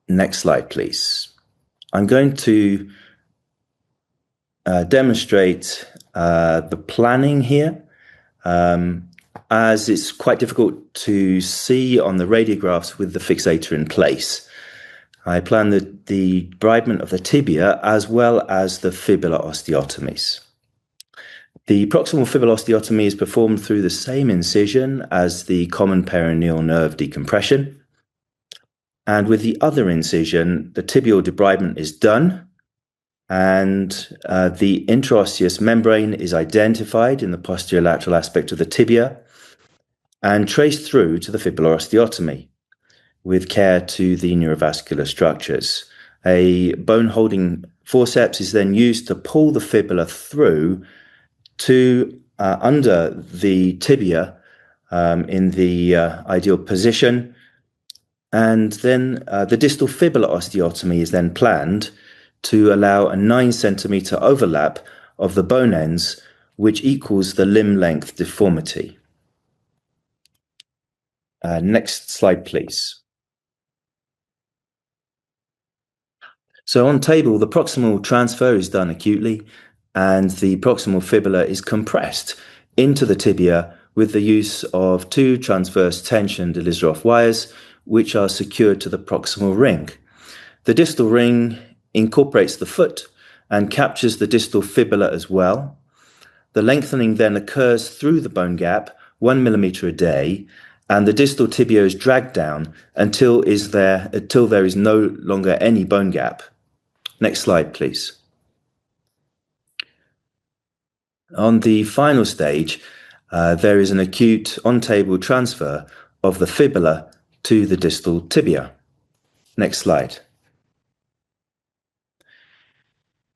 Next slide, please. I'm going to demonstrate the planning here, as it's quite difficult to see on the radiographs with the fixator in place. I plan the debridement of the tibia as well as the fibula osteotomies. The proximal fibula osteotomy is performed through the same incision as the common peroneal nerve decompression. And with the other incision, the tibial debridement is done, and the intraosseous membrane is identified in the posterior lateral aspect of the tibia and traced through to the fibular osteotomy with care to the neurovascular structures. A bone-holding forceps is then used to pull the fibula through to under the tibia in the ideal position, And then the distal fibula osteotomy is then planned to allow a 9 centimeter overlap of the bone ends, which equals the limb length deformity. Next slide, please. So on table, the proximal transfer is done acutely, and the proximal fibula is compressed into the tibia with the use of 2 transverse tension Ilizarov wires, which are secured to the proximal ring. The distal ring incorporates the foot and captures the distal fibula as well. The lengthening then occurs through the bone gap 1 millimeter a day, and the distal tibia is dragged down until there is no longer any bone gap. Next slide, please. On the final stage, there is an acute on-table transfer of the fibula to the distal tibia. Next slide.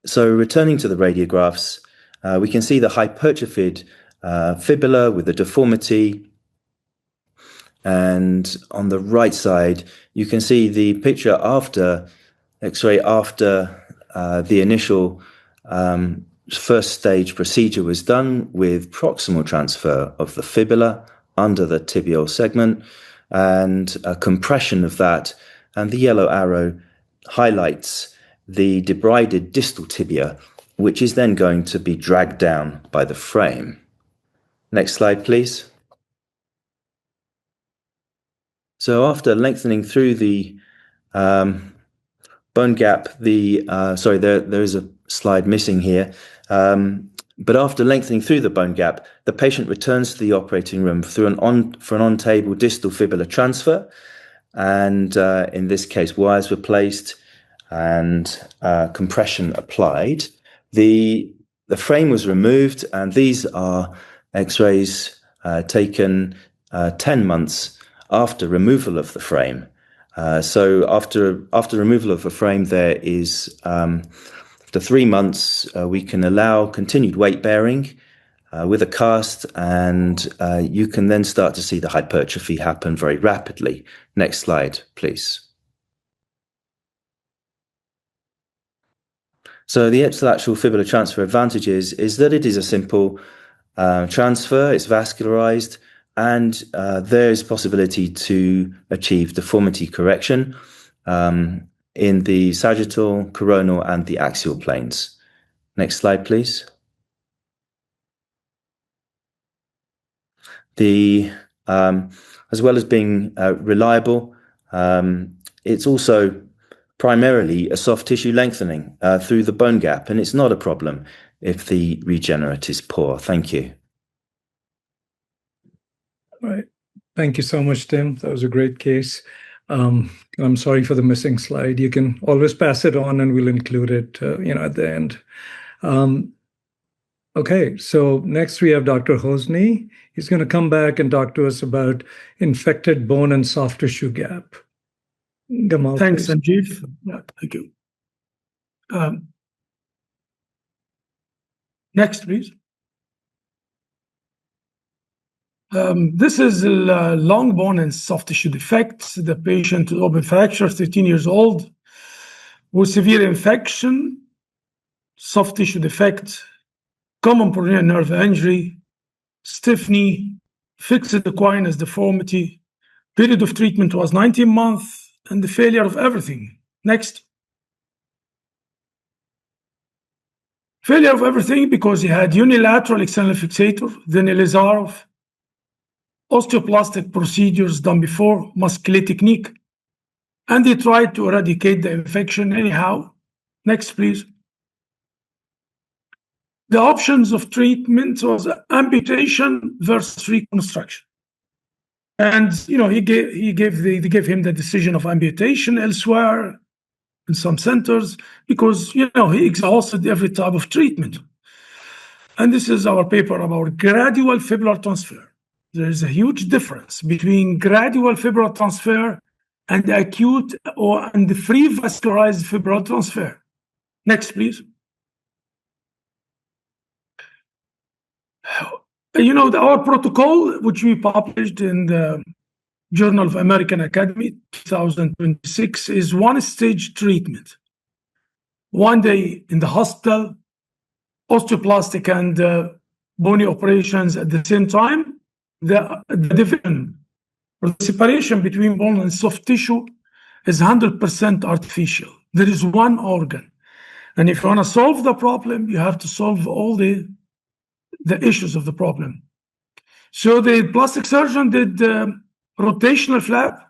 So returning to the radiographs, we can see the hypertrophied fibula with the deformity. And on the right side, you can see the picture after X-ray after the initial first stage procedure was done with proximal transfer of the fibula under the tibial segment and a compression of that. And the yellow arrow highlights the debrided distal tibia, which is then going to be dragged down by the frame. Next slide, please. So after lengthening through the bone gap, there is a slide missing here. But after lengthening through the bone gap, the patient returns to the operating room for an on-table distal fibula transfer. And in this case, wires were placed and compression applied. The frame was removed, and these are X-rays taken 10 months after removal of the frame. So after removal of the frame, there is after 3 months we can allow continued weight bearing with a cast, and you can then start to see the hypertrophy happen very rapidly. Next slide, please. So the ipsilateral fibular transfer advantages is that it is a simple transfer, it's vascularized, and there is possibility to achieve deformity correction in the sagittal, coronal, and the axial planes. Next slide, please. As well as being reliable, it's also primarily a soft tissue lengthening through the bone gap, and it's not a problem if the regenerate is poor. Thank you. All right. Thank you so much, Tim. That was a great case. I'm sorry for the missing slide. You can always pass it on and we'll include it at the end. Okay, so next we have Dr. Hosny. He's going to come back and talk to us about infected bone and soft tissue gap. Gamal, thanks, please. Sanjeev. Yeah, thank you. Next, please. This is long bone and soft tissue defects. The patient with open fracture, 13 years old, with severe infection, soft tissue defect, common peroneal nerve injury, stiff knee, fixed equinus deformity. Period of treatment was 19 months, and the failure of everything. Next. Failure of everything because he had unilateral external fixator, then Ilizarov, osteoplastic procedures done before, muscular technique, and he tried to eradicate the infection anyhow. Next, please. The options of treatment was amputation versus reconstruction. And they gave him the decision of amputation elsewhere in some centers because he exhausted every type of treatment. And this is our paper about gradual fibular transfer. There is a huge difference between gradual fibular transfer and acute and the free vascularized fibular transfer. Next, please. Our protocol, which we published in the Journal of American Academy, 2026, is one-stage treatment. 1 day in the hospital, osteoplastic and bony operations at the same time. The division or the separation between bone and soft tissue is 100% artificial. There is one organ. And if you want to solve the problem, you have to solve all the issues of the problem. So the plastic surgeon did rotational flap.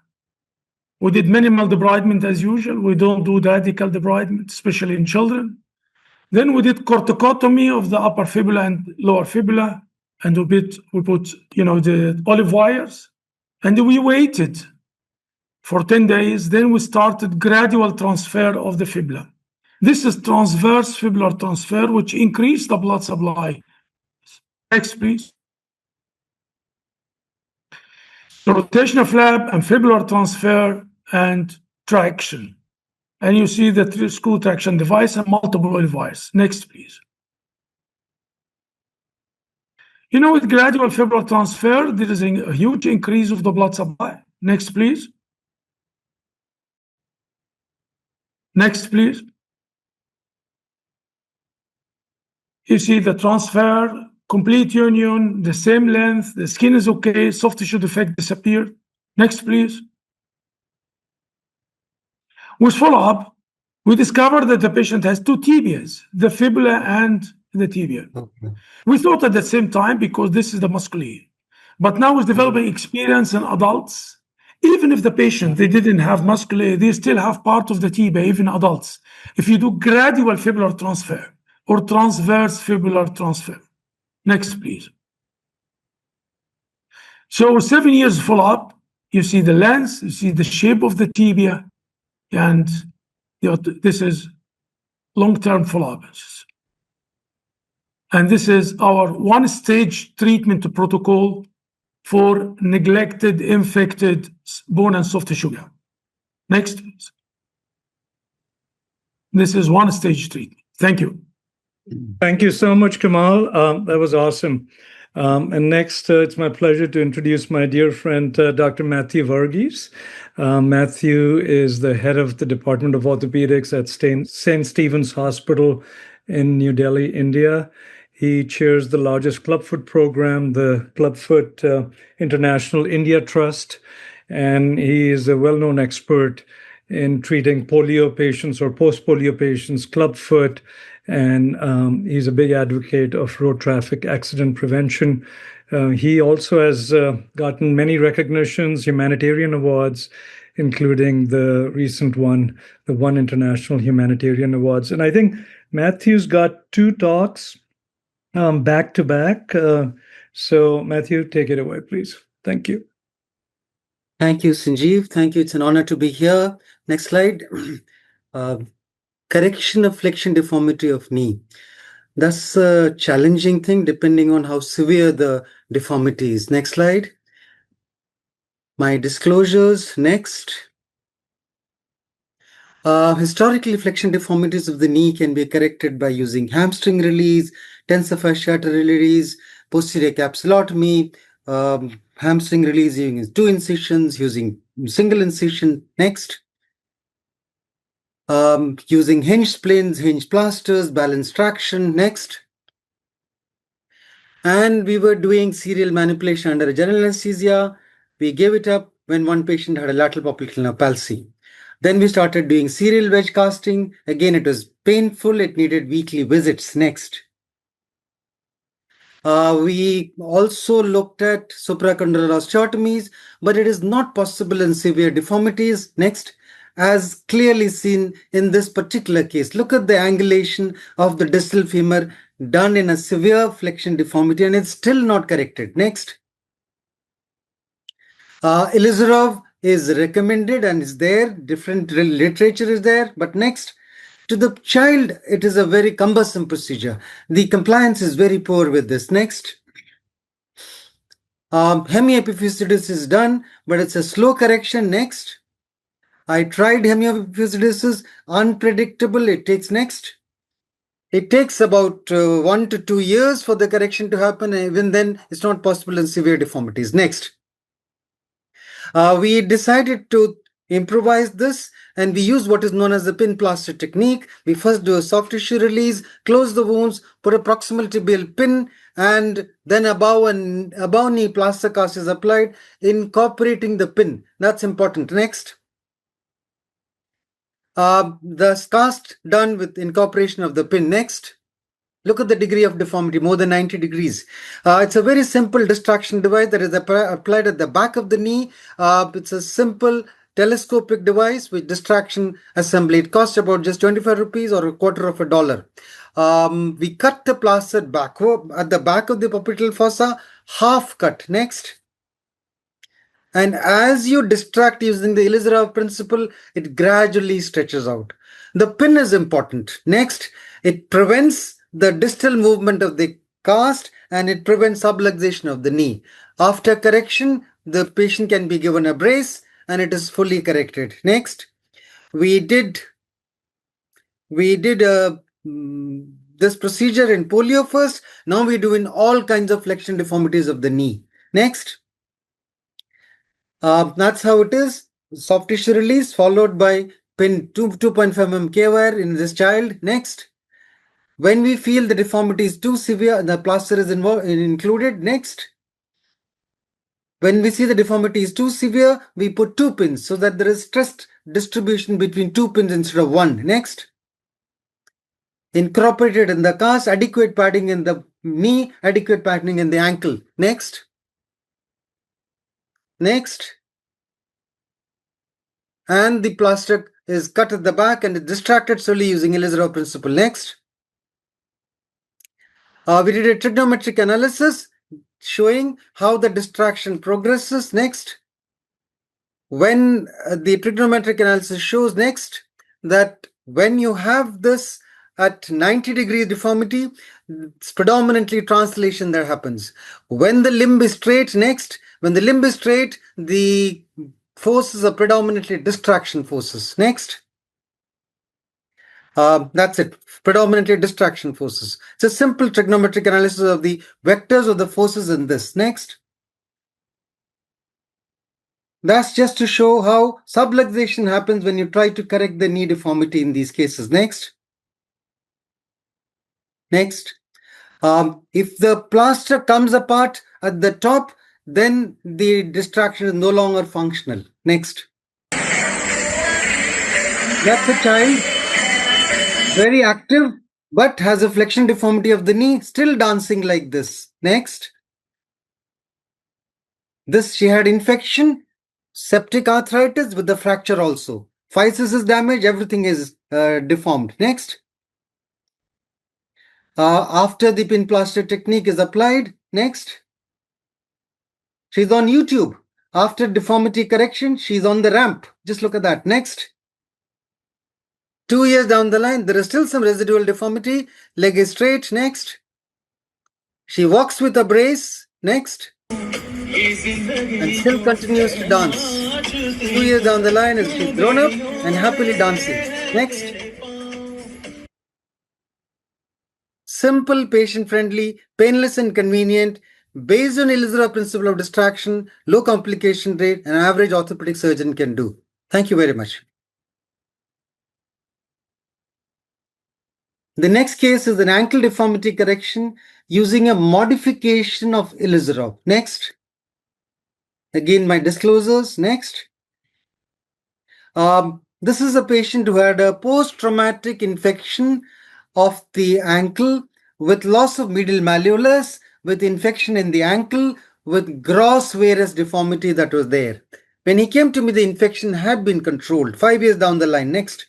We did minimal debridement as usual. We don't do radical debridement, especially in children. Then we did corticotomy of the upper fibula and lower fibula, and we put the olive wires, and we waited for 10 days. Then we started gradual transfer of the fibula. This is transverse fibular transfer, which increased the blood supply. Next, please. So rotational flap and fibular transfer and traction. And you see the screw traction device and multiple olive wires. Next, please. With gradual fibular transfer, there is a huge increase of the blood supply. Next, please. Next, please. You see the transfer, complete union, the same length, the skin is okay, soft tissue defect disappeared. Next, please. With follow-up, we discovered that the patient has two tibias, the fibula and the tibia. Okay. We thought at the same time, because this is the muscular, but now with developing experience in adults, even if the patient, they didn't have muscular, they still have part of the tibia, even adults. If you do gradual fibular transfer or transverse fibular transfer. Next, please. So 7 years follow-up, you see the length, you see the shape of the tibia, and this is long-term follow-up. And this is our one-stage treatment protocol for neglected, infected bone and soft tissue gap. Next, please. This is one-stage treatment. Thank you. Thank you so much, Gamal. That was awesome. And next, it's my pleasure to introduce my dear friend, Dr. Mathew Varghese. Mathew is the head of the Department of Orthopedics at St. Stephen's Hospital in New Delhi, India. He chairs the largest clubfoot program, the Clubfoot International India Trust, and he is a well-known expert in treating polio patients or post-polio patients, clubfoot, and he's a big advocate of road traffic accident prevention. He also has gotten many recognitions, humanitarian awards, including the recent one, the One International Humanitarian Awards. And I think Matthew's got 2 talks back to back. So Mathew, take it away, please. Thank you. Thank you, Sanjeev. Thank you. It's an honor to be here. Next slide. Correction of flexion deformity of knee. That's a challenging thing depending on how severe the deformity is. Next slide. My disclosures. Next. Historically, flexion deformities of the knee can be corrected by using hamstring release, tensor fasciator release, posterior capsulotomy, hamstring release using 2 incisions, using single incision. Next. Using hinge splints, hinge plasters, balance traction. Next. And we were doing serial manipulation under general anesthesia. We gave it up when one patient had a lateral popliteal palsy. Then we started doing serial wedge casting. Again, it was painful. It needed weekly visits. Next. We also looked at supracondylar osteotomies, but it is not possible in severe deformities. Next. As clearly seen in this particular case, look at the angulation of the distal femur done in a severe flexion deformity, and it's still not corrected. Next. Ilizarov is recommended and is there. Different literature is there. But next, to the child, it is a very cumbersome procedure. The compliance is very poor with this. Next. Hemiepiphyseal is done, but it's a slow correction. Next. I tried hemiepiphyseal, unpredictable. It takes next. It takes about 1 to 2 years for the correction to happen. And even then, it's not possible in severe deformities. Next. We decided to improvise this, and we use what is known as the pin plaster technique. We first do a soft tissue release, close the wounds, put a proximal tibial pin, and then above knee plaster cast is applied, incorporating the pin. That's important. Next. The cast done with incorporation of the pin. Next. Look at the degree of deformity, more than 90 degrees. It's a very simple distraction device that is applied at the back of the knee. It's a simple telescopic device with distraction assembly. It costs about just 25 rupees or $0.25. We cut the plaster backward at the back of the popliteal fossa, half cut. Next. And as you distract using the Ilizarov principle, it gradually stretches out. The pin is important. Next, it prevents the distal movement of the cast and it prevents subluxation of the knee. After correction, the patient can be given a brace and it is fully corrected. Next, we did this procedure in polio first. Now we do in all kinds of flexion deformities of the knee. Next. That's how it is. Soft tissue release followed by pin 2.5 mm K-wire in this child. Next. When we feel the deformity is too severe, the plaster is included. Next. When we see the deformity is too severe, we put 2 pins so that there is stress distribution between 2 pins instead of 1. Next. Incorporated in the cast, adequate padding in the knee, adequate padding in the ankle. Next. Next. And the plaster is cut at the back and is distracted solely using Ilizarov principle. Next. We did a trigonometric analysis showing how the distraction progresses. Next. When the trigonometric analysis shows next that when you have this at 90 degrees deformity, it's predominantly translation that happens. When the limb is straight, next, when the limb is straight, the forces are predominantly distraction forces. Next. That's it. Predominantly distraction forces. It's a simple trigonometric analysis of the vectors of the forces in this. Next. That's just to show how subluxation happens when you try to correct the knee deformity in these cases. Next. Next. If the plaster comes apart at the top, then the distraction is no longer functional. Next. That's a child, very active, but has a flexion deformity of the knee, still dancing like this. Next. She had infection, septic arthritis with the fracture also. Physis is damaged, everything is deformed. Next. After the pin plaster technique is applied, next. She's on YouTube. After deformity correction, she's on the ramp. Just look at that. Next. 2 years down the line, there is still some residual deformity. Leg is straight. Next. She walks with a brace. Next. And still continues to dance. 2 years down the line, she's grown up and happily dancing. Next. Simple, patient-friendly, painless and convenient, based on Ilizarov principle of distraction, low complication rate, an average orthopedic surgeon can do. Thank you very much. The next case is an ankle deformity correction using a modification of Ilizarov. Next. Again, my disclosures. Next. This is a patient who had a post-traumatic infection of the ankle with loss of medial malleolus, with infection in the ankle, with gross varus deformity that was there. When he came to me, the infection had been controlled. 5 years down the line. Next.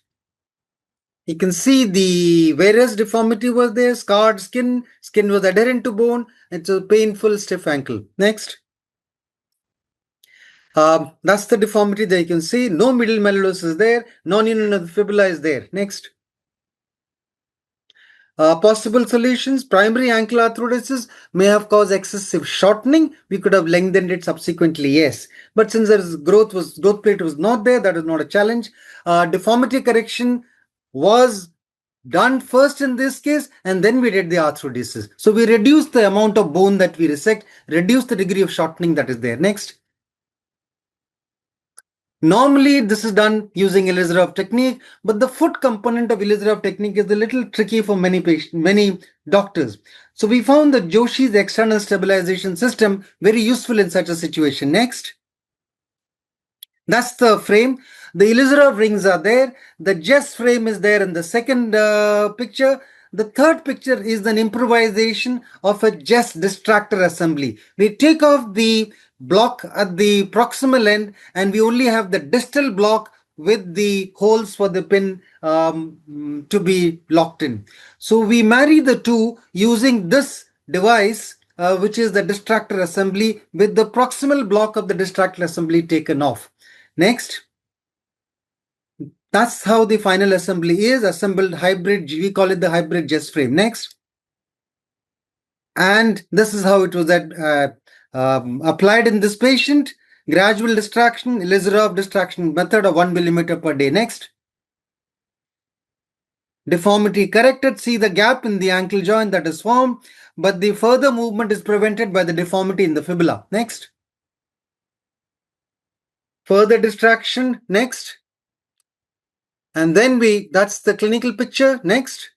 You can see the varus deformity was there, scarred skin was adherent to bone. It's a painful, stiff ankle. Next. That's the deformity that you can see. No medial malleolus is there. Nonunion of the fibula is there. Next. Possible solutions. Primary ankle arthrodesis may have caused excessive shortening. We could have lengthened it subsequently, yes. But since there is growth plate was not there, that is not a challenge. Deformity correction was done first in this case, and then we did the arthrodesis. So we reduced the amount of bone that we resect, reduced the degree of shortening that is there. Next. Normally, this is done using Ilizarov technique, but the foot component of Ilizarov technique is a little tricky for many doctors. So we found that Joshi's external stabilization system very useful in such a situation. Next. That's the frame. The Ilizarov rings are there. The Jess frame is there in the second picture. The third picture is an improvisation of a Jess distractor assembly. We take off the block at the proximal end and we only have the distal block with the holes for the pin to be locked in. So we marry the two using this device, which is the distractor assembly, with the proximal block of the distractor assembly taken off. Next. That's how the final assembly is assembled hybrid. We call it the hybrid Jess frame. Next. And this is how it was applied in this patient. Gradual distraction, Ilizarov distraction method of 1 millimeter per day. Next. Deformity corrected. See the gap in the ankle joint that is formed, but the further movement is prevented by the deformity in the fibula. Next. Further distraction. Next. And then that's the clinical picture. Next.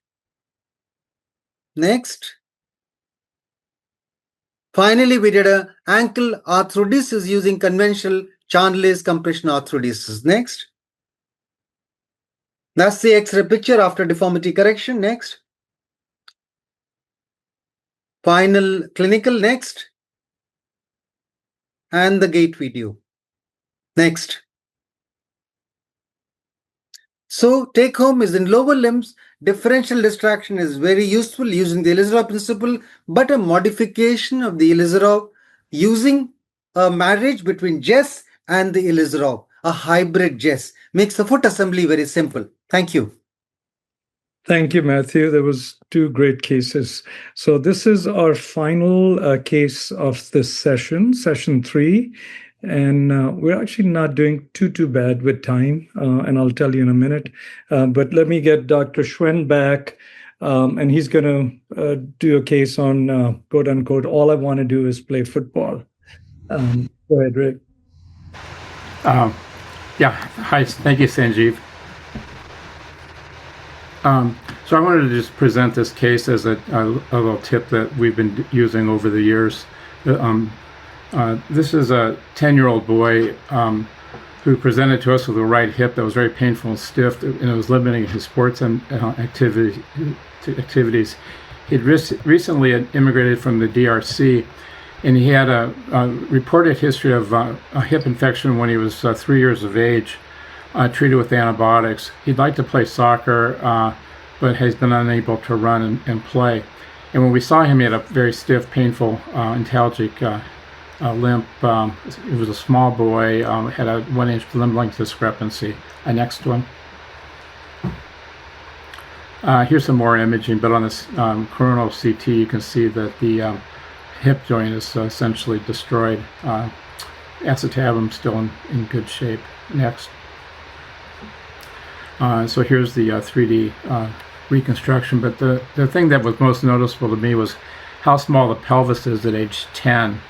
Next. Finally, we did an ankle arthrodesis using conventional Chandler's compression arthrodesis. Next. That's the X-ray picture after deformity correction. Next. Final clinical. Next. And the gait video. Next. So take home is in lower limbs, differential distraction is very useful using the Ilizarov principle, but a modification of the Ilizarov using a marriage between Jess and the Ilizarov, a hybrid Jess, makes the foot assembly very simple. Thank you. Thank you, Matthew. There was 2 great cases. So this is our final case of this session 3. And we're actually not doing too bad with time, and I'll tell you in a minute. But let me get Dr. Schwen back, and he's going to do a case on, quote unquote, all I want to do is play football. Go ahead, Rick. Yeah, hi, thank you, Sanjeev. So I wanted to just present this case as a little tip that we've been using over the years. This is a 10-year-old boy who presented to us with a right hip that was very painful and stiff, and it was limiting his sports activities. He'd recently immigrated from the DRC, and he had a reported history of a hip infection when he was 3 years of age, treated with antibiotics. He'd like to play soccer, but has been unable to run and play. And when we saw him, he had a very stiff, painful, antalgic limp. It was a small boy, had a 1-inch limb length discrepancy. Next one. Here's some more imaging, but on this coronal CT, you can see that the hip joint is essentially destroyed. Acetabulum still in good shape. Next. So here's the 3D reconstruction, but the thing that was most noticeable to me was how small the pelvis is at age 10.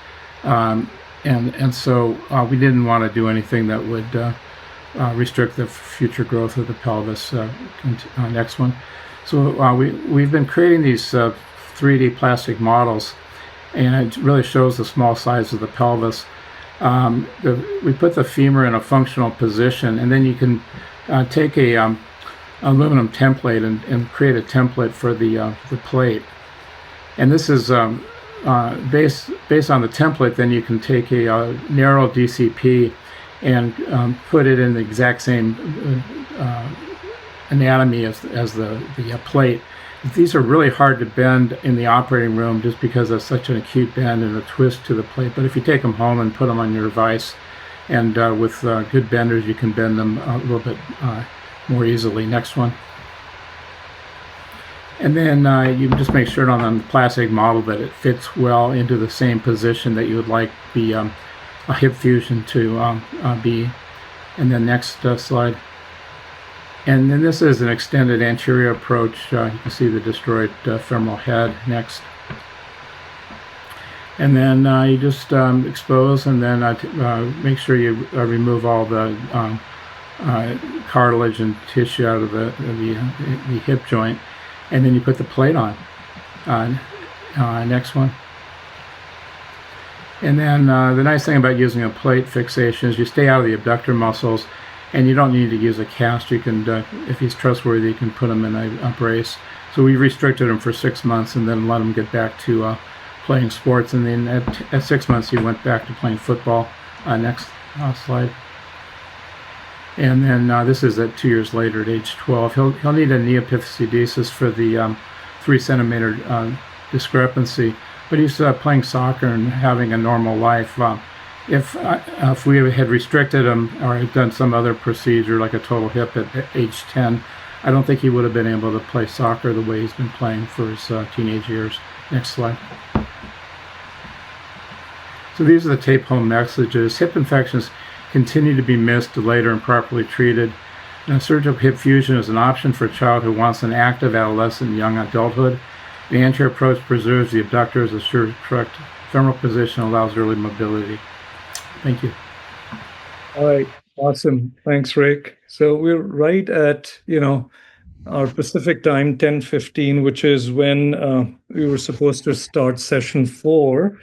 And so we didn't want to do anything that would restrict the future growth of the pelvis. Next one. So we've been creating these 3D plastic models, and it really shows the small size of the pelvis. We put the femur in a functional position, and then you can take a aluminum template and create a template for the plate. And this is based on the template. Then you can take a narrow DCP and put it in the exact same anatomy as the plate. These are really hard to bend in the operating room just because of such an acute bend and a twist to the plate. But if you take them home and put them on your device, and with good benders, you can bend them a little bit more easily. Next one. And then you can just make sure on the plastic model that it fits well into the same position that you would like the a hip fusion to be. And then next slide. And then this is an extended anterior approach. You can see the destroyed femoral head. Next. And then you just expose, and then make sure you remove all the cartilage and tissue out of the hip joint, and then you put the plate on. Next one. And then the nice thing about using a plate fixation is you stay out of the abductor muscles, and you don't need to use a cast. You can, if he's trustworthy, you can put him in a brace. So we restricted him for 6 months and then let him get back to playing sports. And then at 6 months, he went back to playing football. Next slide. And then this is at 2 years later at age 12. He'll need a neopiphysedesis for the 3 centimeter discrepancy. But he's playing soccer and having a normal life. If we had restricted him or had done some other procedure like a total hip at age 10, I don't think he would have been able to play soccer the way he's been playing for his teenage years. Next slide. So these are the take-home messages. Hip infections continue to be missed, delayed, or improperly treated. Now, surgical hip fusion is an option for a child who wants an active adolescent and young adulthood. The anterior approach preserves the abductors, assures correct femoral position, allows early mobility. Thank you. All right, awesome. Thanks, Rick. So we're right at, our Pacific time, 10:15, which is when we were supposed to start session 4.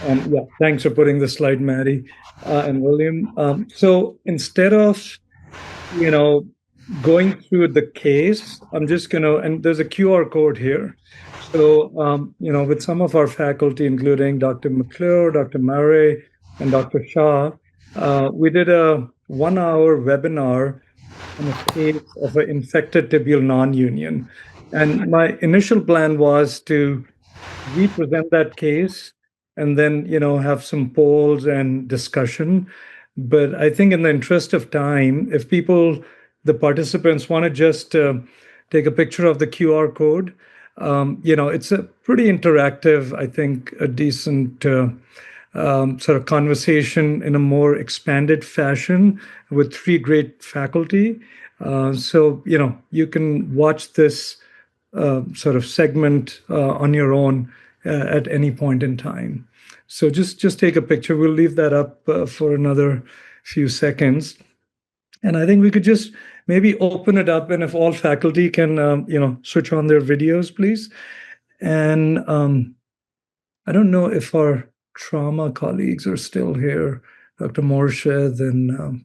And yeah, thanks for putting the slide, Maddie and William. So instead of, going through the case, I'm just and there's a QR code here. So, with some of our faculty, including Dr. McClure, Dr. Murray, and Dr. Shah, we did a 1-hour webinar on a case of an infected tibial non-union. And my initial plan was to represent that case and then, have some polls and discussion. But I think in the interest of time, if the participants want to just take a picture of the QR code, it's a pretty interactive, I think, a decent sort of conversation in a more expanded fashion with 3 great faculty. So, you can watch this sort of segment on your own at any point in time. So just take a picture. We'll leave that up for another few seconds. And I think we could just maybe open it up, and if all faculty can, switch on their videos, please. And I don't know if our trauma colleagues are still here, Dr. Morshed and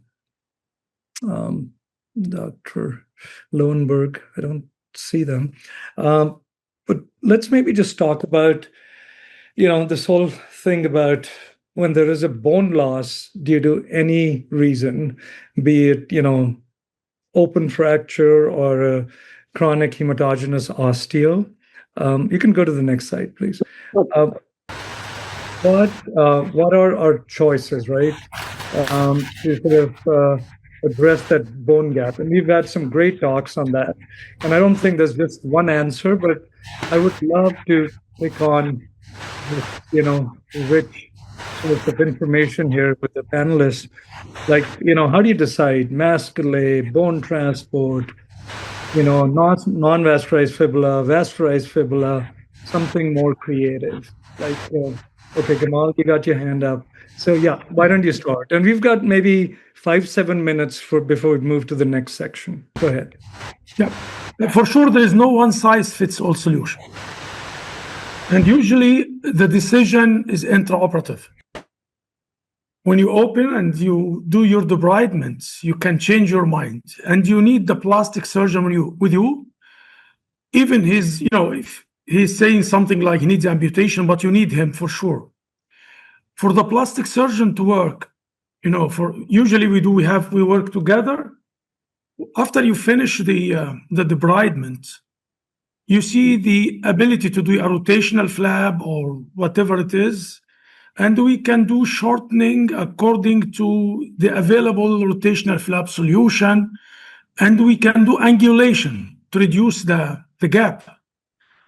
Dr. Lowenberg. I don't see them. But let's maybe just talk about, this whole thing about when there is a bone loss due to any reason, be it, open fracture or a chronic hematogenous osteo. You can go to the next slide, please. What are our choices, right? To sort of address that bone gap. And we've had some great talks on that. And I don't think there's just one answer, but I would love to take on this, rich source of information here with the panelists. Like, how do you decide musculoskeletal, bone transport, non-vascularized fibula, vascularized fibula, something more creative? Like, okay, Gamal, you got your hand up. So yeah, why don't you start? And we've got maybe 5-7 minutes before we move to the next section. Go ahead. Yeah, for sure, there is no one-size-fits-all solution. And usually the decision is intraoperative. When you open and you do your debridements, you can change your mind. And you need the plastic surgeon with you. Even if he's saying something like he needs amputation, but you need him for sure. For the plastic surgeon to work, usually we work together. After you finish the debridement, you see the ability to do a rotational flap or whatever it is, and we can do shortening according to the available rotational flap solution, and we can do angulation to reduce the gap.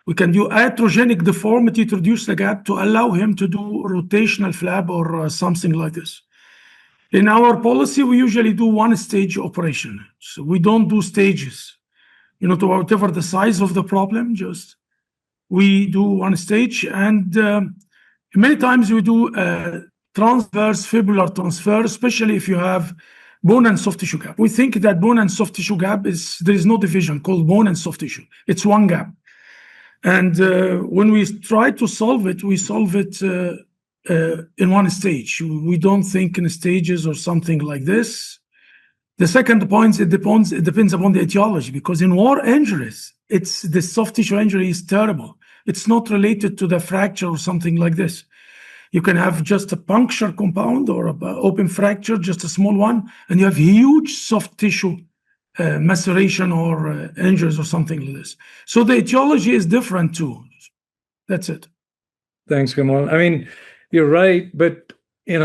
We can do iatrogenic deformity to reduce the gap to allow him to do rotational flap or something like this. In our policy, we usually do one-stage operation. So we don't do stages. To whatever the size of the problem, just we do one stage. And Many times we do transverse fibular transfer, especially if you have bone and soft tissue gap. We think that bone and soft tissue gap there is no division called bone and soft tissue. It's one gap. And when we try to solve it, we solve it in one stage. We don't think in stages or something like this. The second point, it depends upon the etiology, because in war injuries, the soft tissue injury is terrible. It's not related to the fracture or something like this. You can have just a puncture compound or an open fracture, just a small one, and you have huge soft tissue maceration or injuries or something like this. So the etiology is different too. That's it. Thanks, Gamal. I mean, you're right, but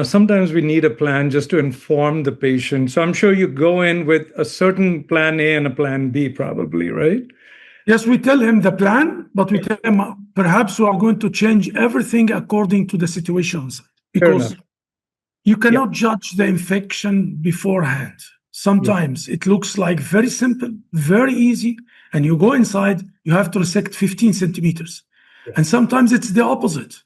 sometimes we need a plan just to inform the patient. So I'm sure you go in with a certain plan A and a plan B, probably, right? Yes, we tell him the plan, but we tell him perhaps we are going to change everything according to the situations, because you cannot judge the infection beforehand. Sometimes it looks like very simple, very easy, and you go inside, you have to resect 15 centimeters. And sometimes it's the opposite,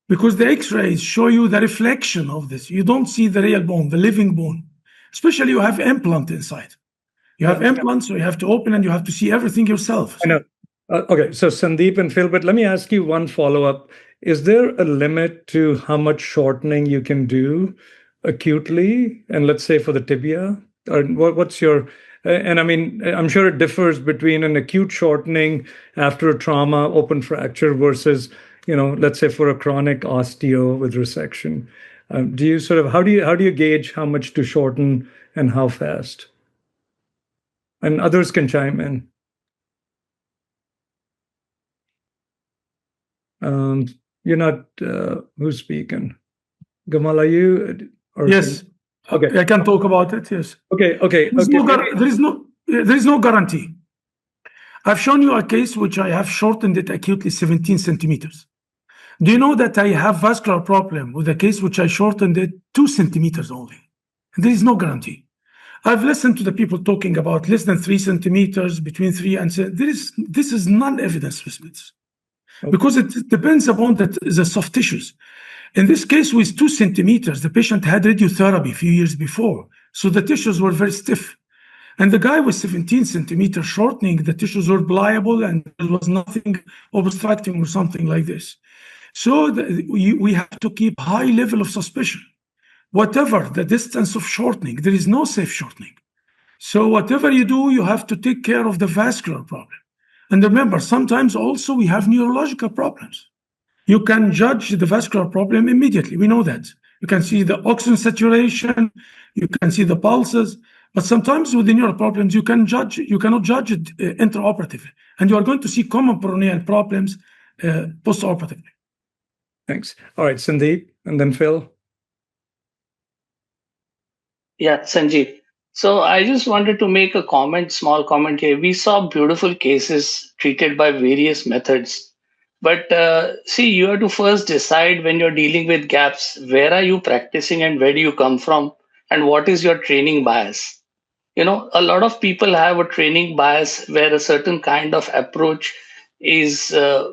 because the x-rays show you the reflection of this. You don't see the real bone, the living bone, especially you have implant inside. You have implants, so you have to open and you have to see everything yourself. I know. Okay, so Sandeep and Phil, but let me ask you one follow-up. Is there a limit to how much shortening you can do acutely, and let's say for the tibia? Or what's your... And I mean, I'm sure it differs between an acute shortening after a trauma, open fracture, versus, let's say for a chronic osteo with resection. Do you how do you gauge how much to shorten and how fast? And others can chime in. You're not, who's speaking? Gamal, are you? Yes. Okay. I can talk about it, yes. Okay. There is no guarantee. I've shown you a case which I have shortened it acutely 17 centimeters. Do you know that I have vascular problem with a case which I shortened it 2 centimeters only? There is no guarantee. I've listened to the people talking about less than 3 centimeters, between 3 and 7. This is non-evidence with this, because it depends upon the soft tissues. In this case, with 2 centimeters, the patient had radiotherapy a few years before, so the tissues were very stiff. And the guy with 17 centimeter shortening, the tissues were pliable and there was nothing obstructing or something like this. So we have to keep high level of suspicion. Whatever the distance of shortening, there is no safe shortening. So whatever you do, you have to take care of the vascular problem. And remember, sometimes also we have neurological problems. You can judge the vascular problem immediately. We know that. You can see the oxygen saturation, you can see the pulses, but sometimes with the neural problems, you cannot judge it intraoperatively. And you are going to see common peroneal problems postoperatively. Thanks. All right, Sandeep, and then Phil. Yeah, Sanjeev. So I just wanted to make a small comment here. We saw beautiful cases treated by various methods. But see, you have to first decide when you're dealing with gaps, where are you practicing and where do you come from? And what is your training bias? A lot of people have a training bias where a certain kind of approach is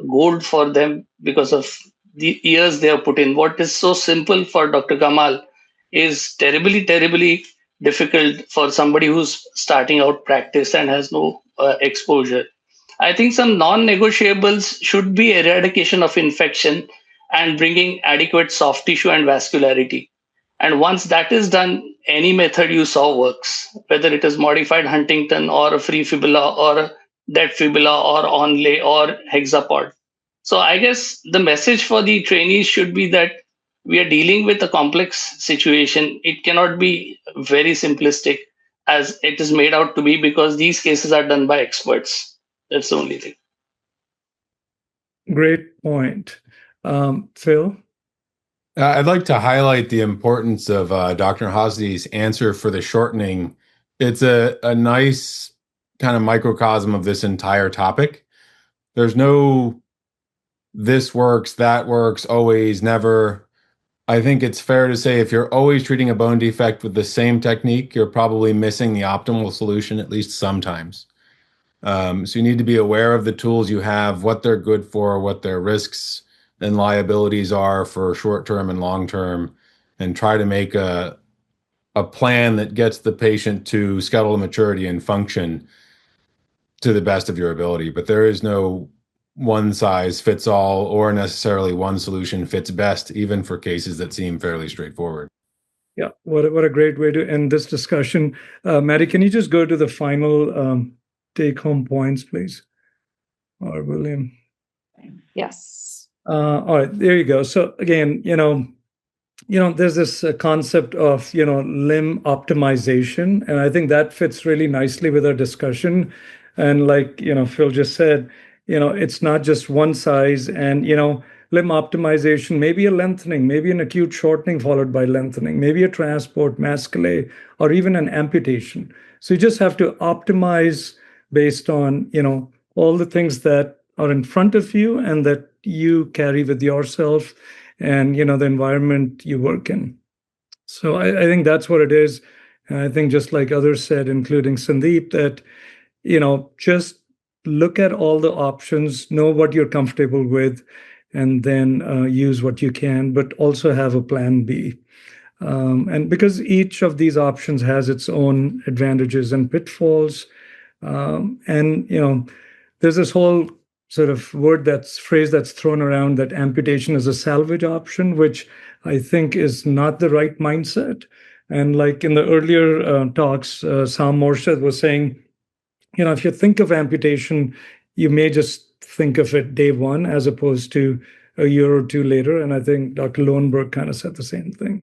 gold for them because of the years they have put in. What is so simple for Dr. Gamal is terribly, terribly difficult for somebody who's starting out practice and has no exposure. I think some non-negotiables should be eradication of infection and bringing adequate soft tissue and vascularity. And once that is done, any method you saw works, whether it is modified Huntington or a free fibula or a dead fibula or onlay or hexapod. So I guess the message for the trainees should be that we are dealing with a complex situation. It cannot be very simplistic as it is made out to be, because these cases are done by experts. That's the only thing. Great point. Phil? I'd like to highlight the importance of Dr. Hosny's answer for the shortening. It's a nice kind of microcosm of this entire topic. There's no this works, that works, always, never. I think it's fair to say if you're always treating a bone defect with the same technique, you're probably missing the optimal solution, at least sometimes. So you need to be aware of the tools you have, what they're good for, what their risks and liabilities are for short term and long term, and try to make a plan that gets the patient to skeletal maturity and function to the best of your ability. But there is no one size fits all, or necessarily one solution fits best, even for cases that seem fairly straightforward. Yeah, what a great way to end this discussion. Maddie, can you just go to the final take-home points, please? Or William? Yes. All right, there you go. So again, there's this concept of, limb optimization, and I think that fits really nicely with our discussion. And like, Phil just said, it's not just one size, and, limb optimization, maybe a lengthening, maybe an acute shortening followed by lengthening, maybe a transport, Sequelae, or even an amputation. So you just have to optimize based on, all the things that are in front of you and that you carry with yourself and, the environment you work in. So I think that's what it is. And I think just like others said, including Sandeep, that, just look at all the options, know what you're comfortable with, and then use what you can, but also have a plan B. And because each of these options has its own advantages and pitfalls, and there's this whole sort of phrase that's thrown around that amputation is a salvage option, which I think is not the right mindset. And like in the earlier talks, Sam Morshad was saying, if you think of amputation, you may just think of it day one as opposed to a year or two later. And I think Dr. Lowenberg kind of said the same thing.